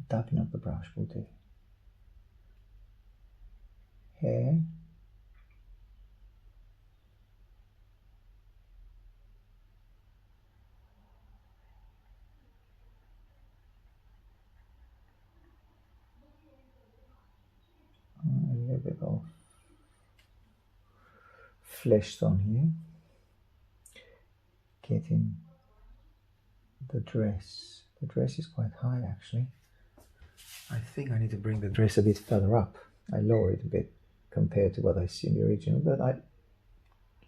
Speaker 1: Dabbing up the brush will do. Hair. A little bit of flesh on here. Getting the dress. The dress is quite high actually. I think I need to bring the dress a bit further up. I lower it a bit compared to what I see in the original, but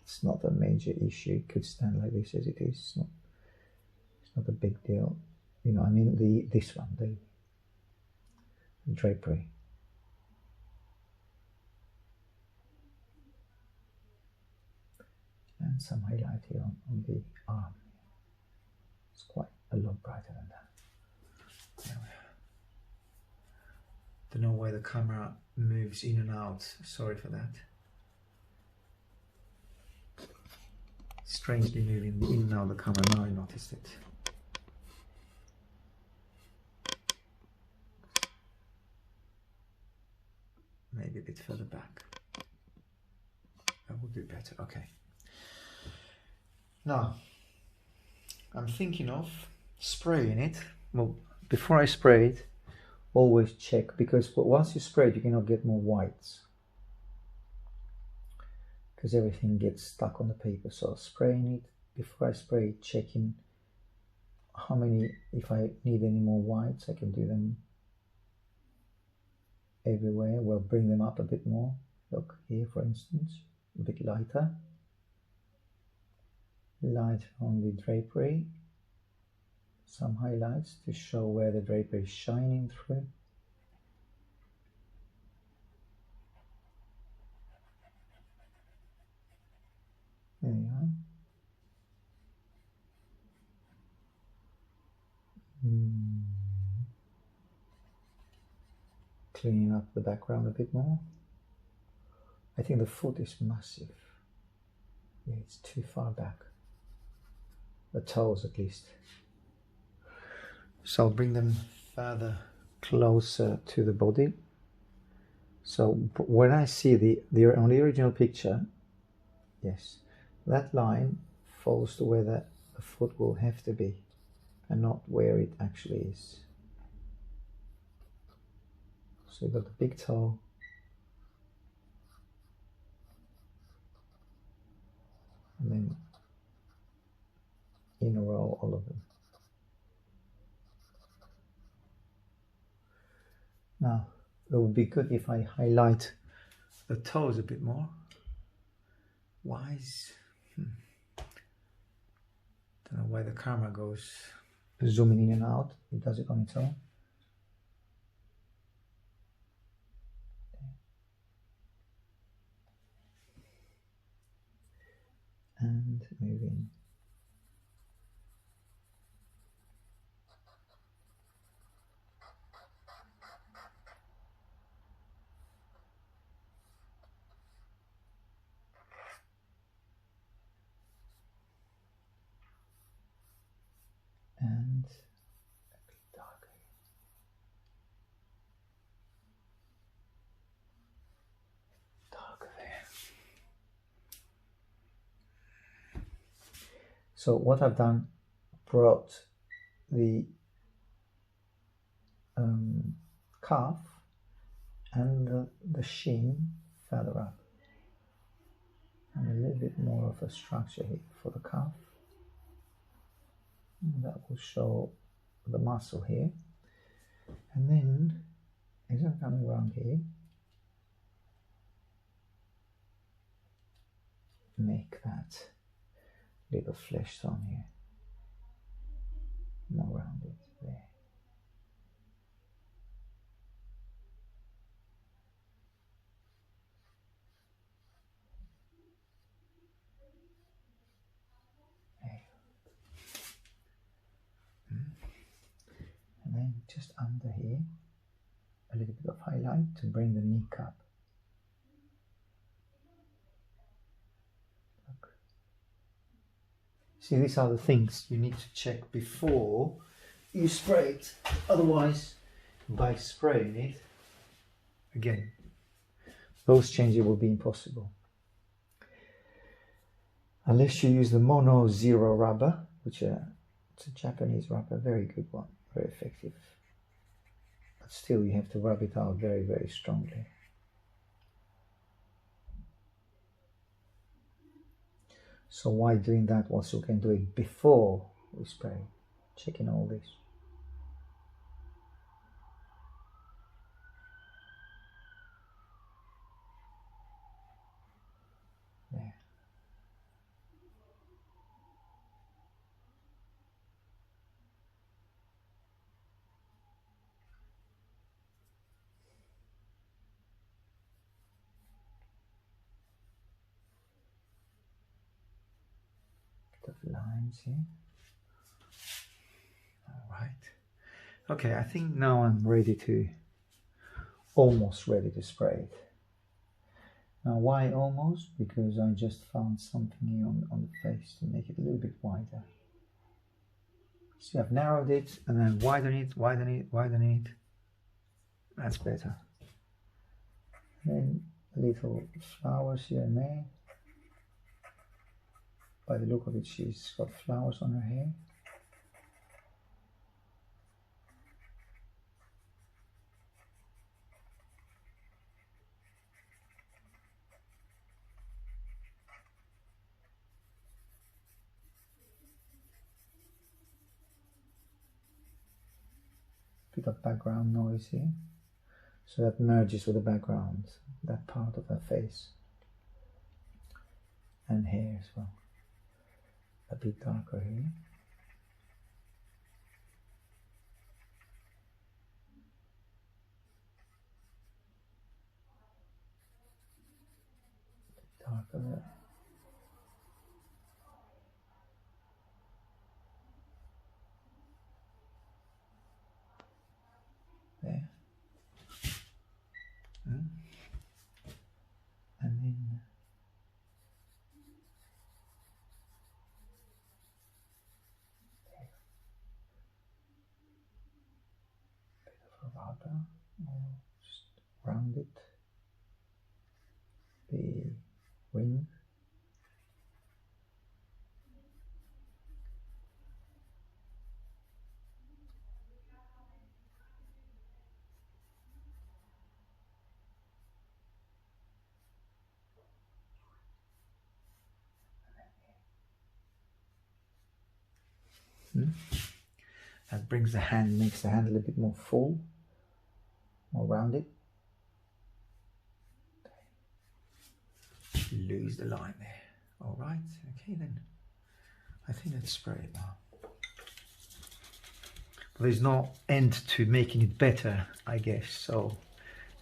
Speaker 1: it's not a major issue. It could stand like this as it is. It's not a big deal. You know, I mean this one, the drapery. And some highlight here on the arm. It's quite a lot brighter than that. There we are. Don't know why the camera moves in and out. Sorry for that. Strangely moving in and out the camera. Now I noticed it. Maybe a bit further back. That would be better. Okay. Now, I'm thinking of spraying it. Well, before I spray it, always check, because once you spray it, you cannot get more whites, because everything gets stuck on the paper. So spraying it, before I spray it, checking how many, if I need any more whites, I can do them everywhere. We'll bring them up a bit more. Look here, for instance, a bit lighter. Light on the drapery, some highlights to show where the drapery is shining through. There you are. Cleaning up the background a bit more. I think the foot is massive. Yeah, it's too far back. The toes at least. So I'll bring them further closer to the body. So when I see on the original picture, yes, that line falls to where the foot will have to be and not where it actually is. So you've got the big toe, and then in a row, all of them. Now, it would be good if I highlight the toes a bit more. Why is... Don't know why the camera goes zooming in and out. It does it on its own. And moving. And a bit darker. So what I've done, brought the calf and the shin further up, and a little bit more of a structure here for the calf. And that will show the muscle here. And then as I'm coming around here, make that little flesh tone here more rounded there. And then just under here, a little bit of highlight to bring the kneecap. Look. See, these are the things you need to check before you spray it. Otherwise, by spraying it, again, those changes will be impossible. Unless you use the Mono Zero rubber, which it's a Japanese rubber, very good one, very effective. But still, you have to rub it out very, very strongly. So why doing that once you can do it before we spray? Checking all this. There. Bit of lines here. All right. Okay, I think now I'm ready to, almost ready to spray it. Now why almost? Because I just found something here on the face to make it a little bit wider. See, I've narrowed it and then widen it, widen it, widen it. That's better. Then little flowers here and there. By the look of it, she's got flowers on her hair. Bit of background noise here, so that merges with the background, that part of her face and hair as well. A bit darker here. Darker there. There. And then bit of a rubber, just round it. The wing. That brings the hand, makes the hand a little bit more full, more rounded. Lose the line there. All right, okay then. I think let's spray it now. But there's no end to making it better, I guess. So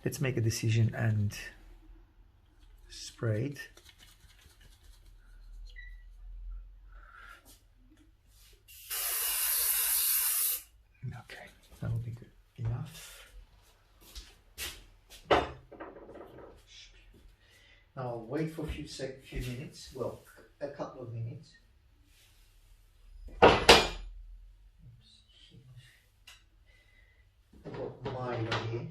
Speaker 1: let's make a decision and spray it. Okay, that will be good enough. Now I'll wait for a few minutes, well, a couple of minutes. I've got mine here.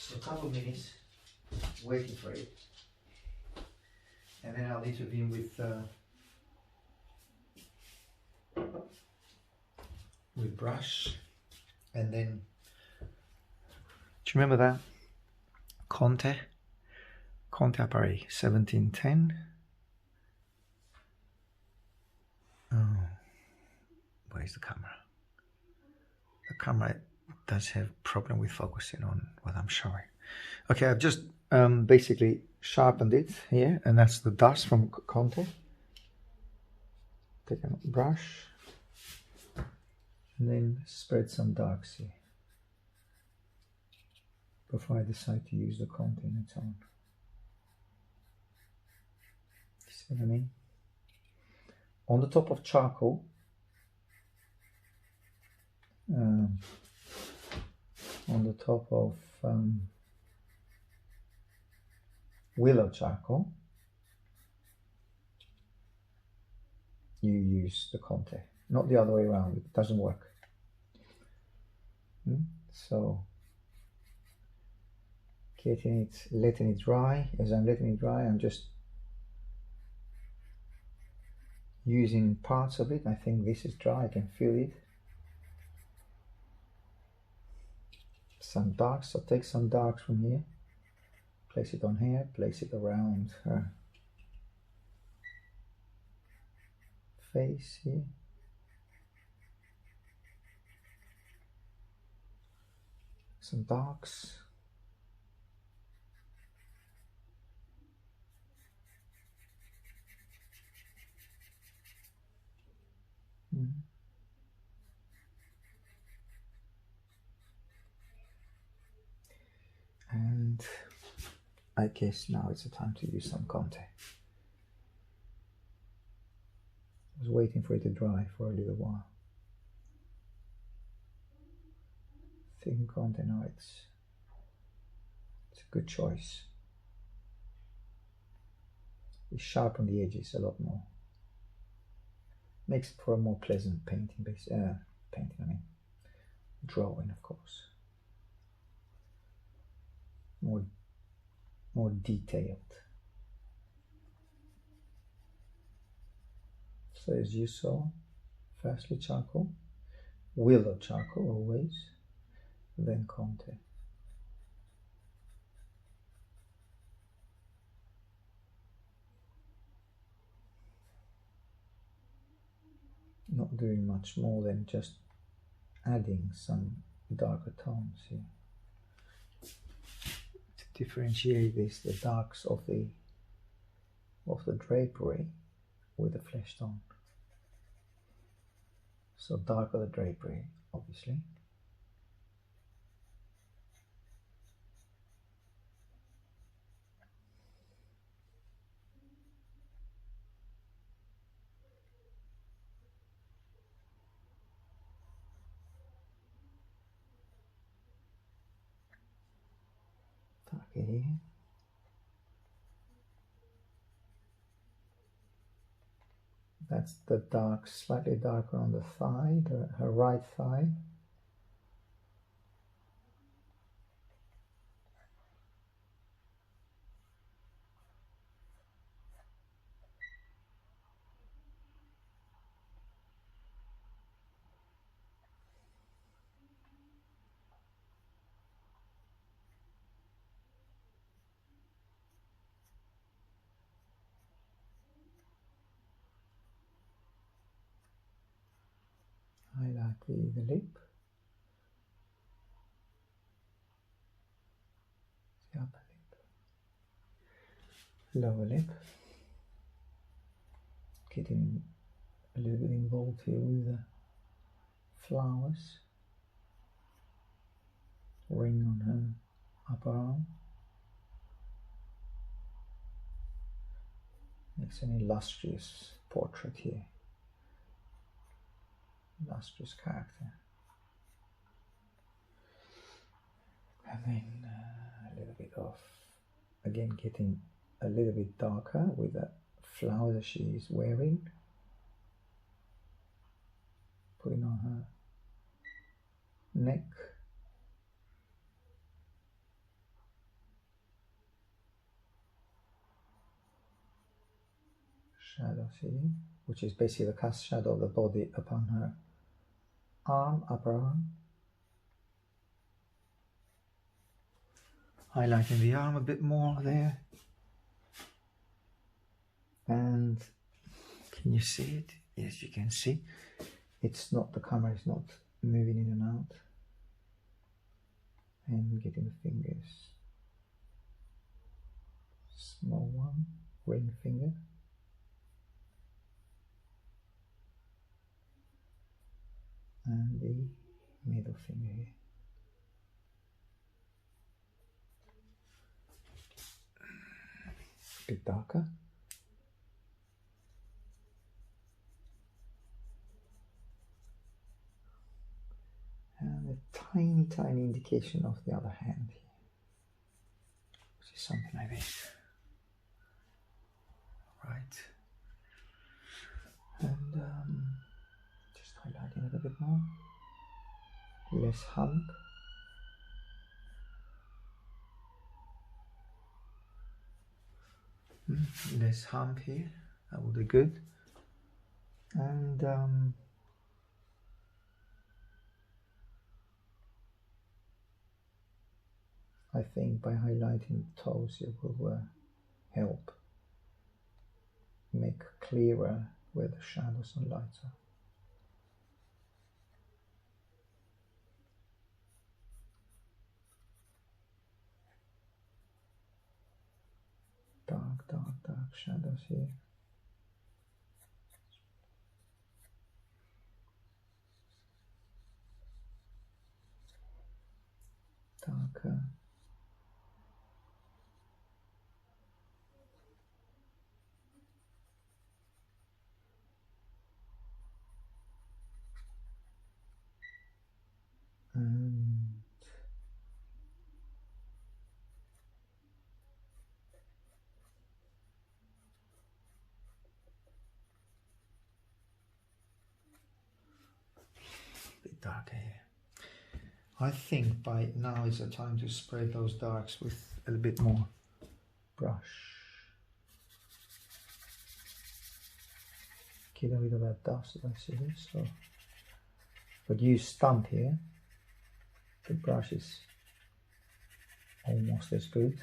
Speaker 1: So a couple of minutes waiting for it, and then I'll intervene with brush, and then do you remember that Conte Appareil 1710? Oh, where's the camera? The camera does have a problem with focusing on what I'm showing. Okay, I've just basically sharpened it here, and that's the dust from Conte. Take a brush and then spread some darks here before I decide to use the Conte on its own. See what I mean? On the top of charcoal, on the top of willow charcoal, you use the Conte, not the other way around. It doesn't work. So letting it dry. As I'm letting it dry, I'm just using parts of it. I think this is dry, I can feel it. Some darks, so take some darks from here, place it on here, place it around her face here. Some darks. And I guess now it's the time to use some Conte. I was waiting for it to dry for a little while. Thin Conte, now it's a good choice. It sharpens the edges a lot more. Makes it for a more pleasant painting, drawing, of course. More detailed. So as you saw, firstly charcoal, willow charcoal always, then Conte. Not doing much more than just adding some darker tones here to differentiate the darks of the drapery with the flesh tone. So darker the drapery, obviously. Darker here. That's the dark, slightly darker on the thigh, her right thigh. Highlight the lip, the upper lip, lower lip. Getting a little bit involved here with the flowers. Ring on her upper arm. Makes an illustrious portrait here. Illustrious character. And then a little bit of, again getting a little bit darker with that flower that she is wearing. Putting on her neck. shadow, see, which is basically the cast shadow of the body upon her arm, upper arm. Highlighting the arm a bit more there. And can you see it? Yes, you can see. It's not, the camera is not moving in and out. And getting the fingers. Small one, ring finger. And the middle finger here. A bit darker. And a tiny, tiny indication of the other hand here, which is something like this. Right. And just highlighting it a bit more. Less hump. Less hump here. That will be good. And I think by highlighting the toes it will help make clearer where the shadows and lights are. Dark, dark, dark shadows here. Darker. And a bit darker here. I think by now is the time to spread those darks with a little bit more brush. Get rid of that dust if I see this. So, but use stump here. The brush is almost as good.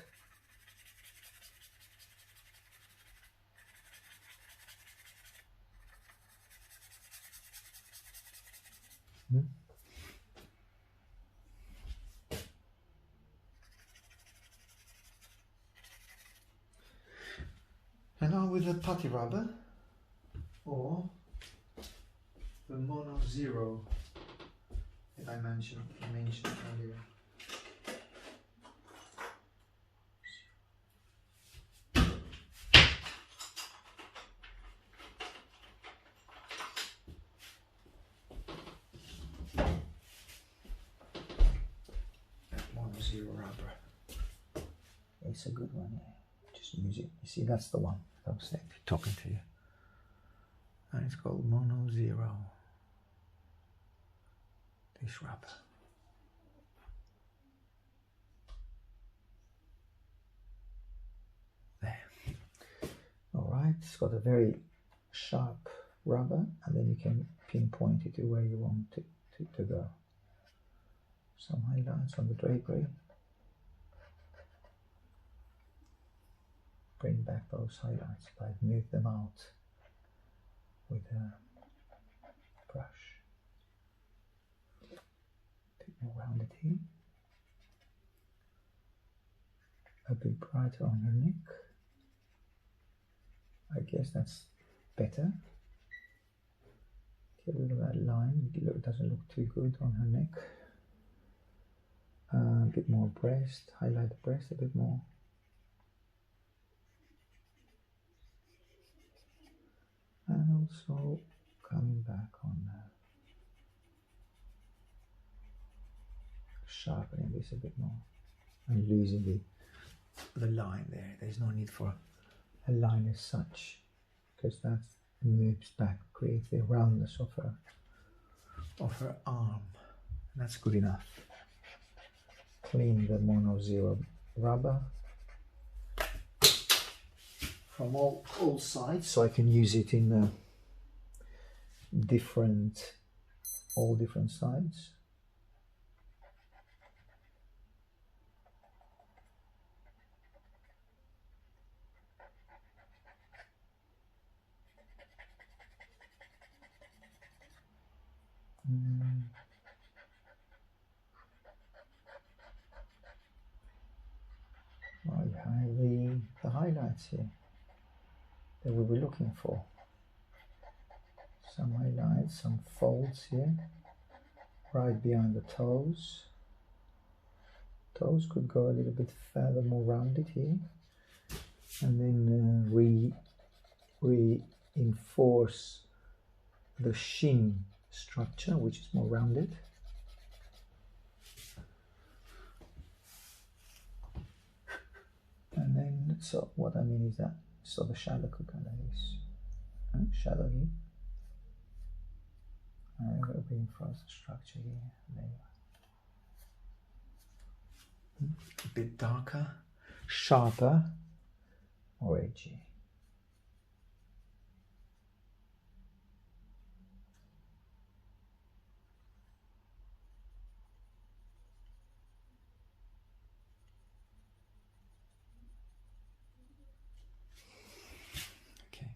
Speaker 1: And now with the putty rubber or the Mono Zero that I mentioned earlier. That Mono Zero rubber. It's a good one, yeah. Just use it. You see, that's the one that I was saying, talking to you. And it's called Mono Zero. This rubber. There. Alright, it's got a very sharp rubber, and then you can pinpoint it to where you want it to go. Some highlights on the drapery. Bring back those highlights by move them out with a brush. A bit more rounded here. A bit brighter on her neck. I guess that's better. Get rid of that line. It doesn't look too good on her neck. A bit more breast. Highlight the breast a bit more. And also coming back on sharpening this a bit more and losing the line there. There's no need for a line as such, because that moves back, creates the roundness of her arm, and that's good enough. Clean the Mono Zero rubber. from all sides, so I can use it in all different sides. Well, you have the highlights here that we'll be looking for. Some highlights, some folds here, right behind the toes. Toes could go a little bit further, more rounded here, and then reinforce the shin structure, which is more rounded. And then, so what I mean is that, so the shadow could go like this, shadow here. And we'll reinforce the structure here. There you are. A bit darker, sharper, or edgy. Okay.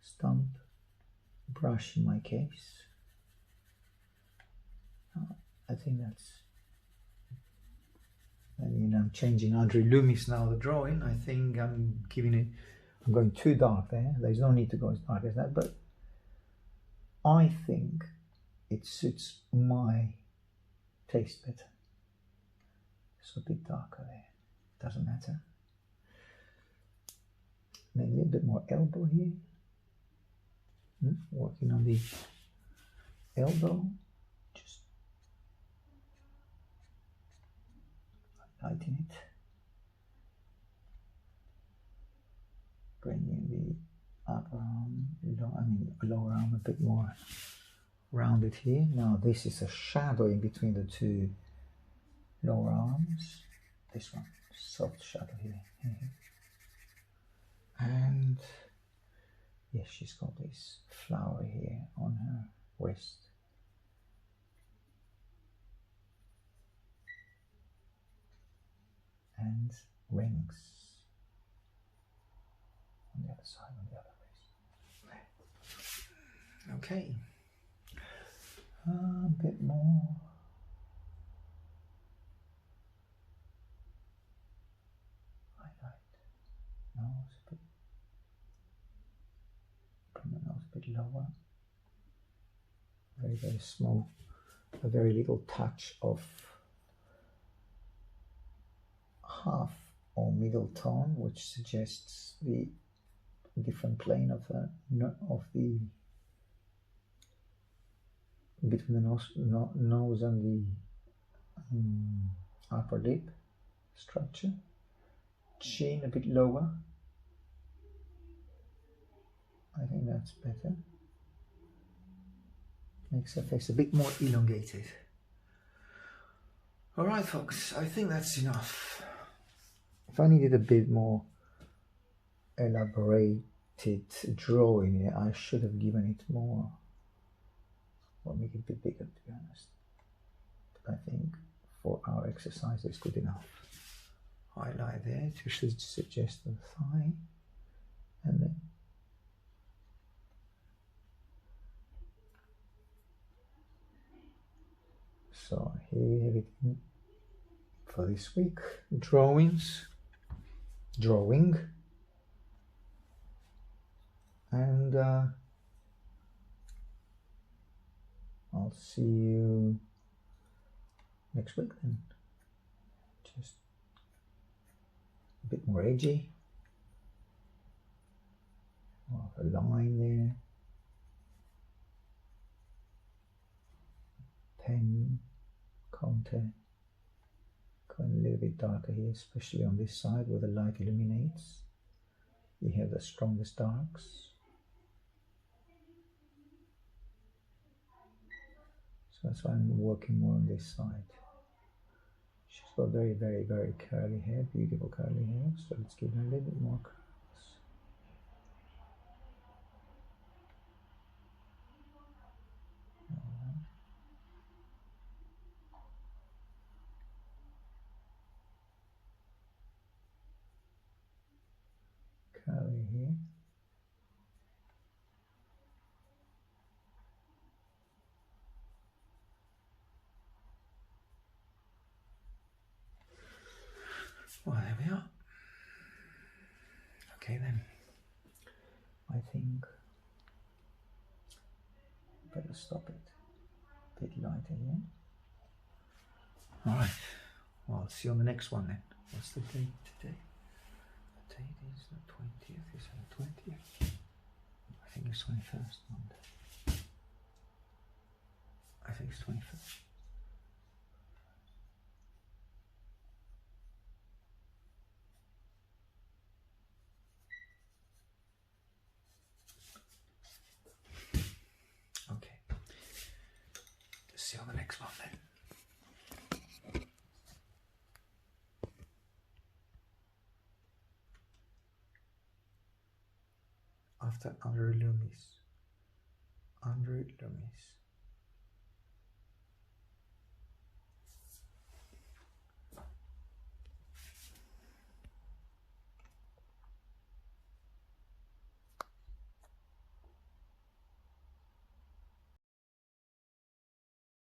Speaker 1: Stump brush in my case. I think that's, and I'm changing Andre Loomis now, the drawing. I think I'm going too dark there. There's no need to go as dark as that, but I think it suits my taste better. So a bit darker there, doesn't matter. Then a little bit more elbow here. Working on the elbow, just highlighting it. Bringing the upper arm, lower arm a bit more rounded here. Now this is a shadow in between the two lower arms. This one, soft shadow here. And yes, she's got this flower here on her waist. And rings on the other side, on the other waist. Okay. A bit more. Highlight. Nose a bit. Bring the nose a bit lower. Very, very small. A very little touch of half or middle tone, which suggests the different plane of the between the nose and the upper lip structure. Chin a bit lower. I think that's better. Makes her face a bit more elongated. All right, folks, I think that's enough. If I needed a bit more elaborated drawing here, I should have given it more, or make it a bit bigger, to be honest. But I think for our exercise it's good enough. Highlight there to suggest the thigh, and then so here everything for this week. Drawing, and I'll see you next week then. Just a bit more edgy, more of a line there, pen, contour, going a little bit darker here, especially on this side where the light illuminates. You have the strongest darks. So that's why I'm working more on this side. She's got very, very, very curly hair, beautiful curly hair. So let's give her a little bit more curls. Curly hair. Well, there we are. Okay then. I think better stop it. A bit lighter here. Alright. Well, I'll see you on the next one then. What's the date today? The date is the 20th. Is it the 20th? I think it's 21st Monday. I think it's 21st. Okay. See you on the next one then. After Andrew Loomis.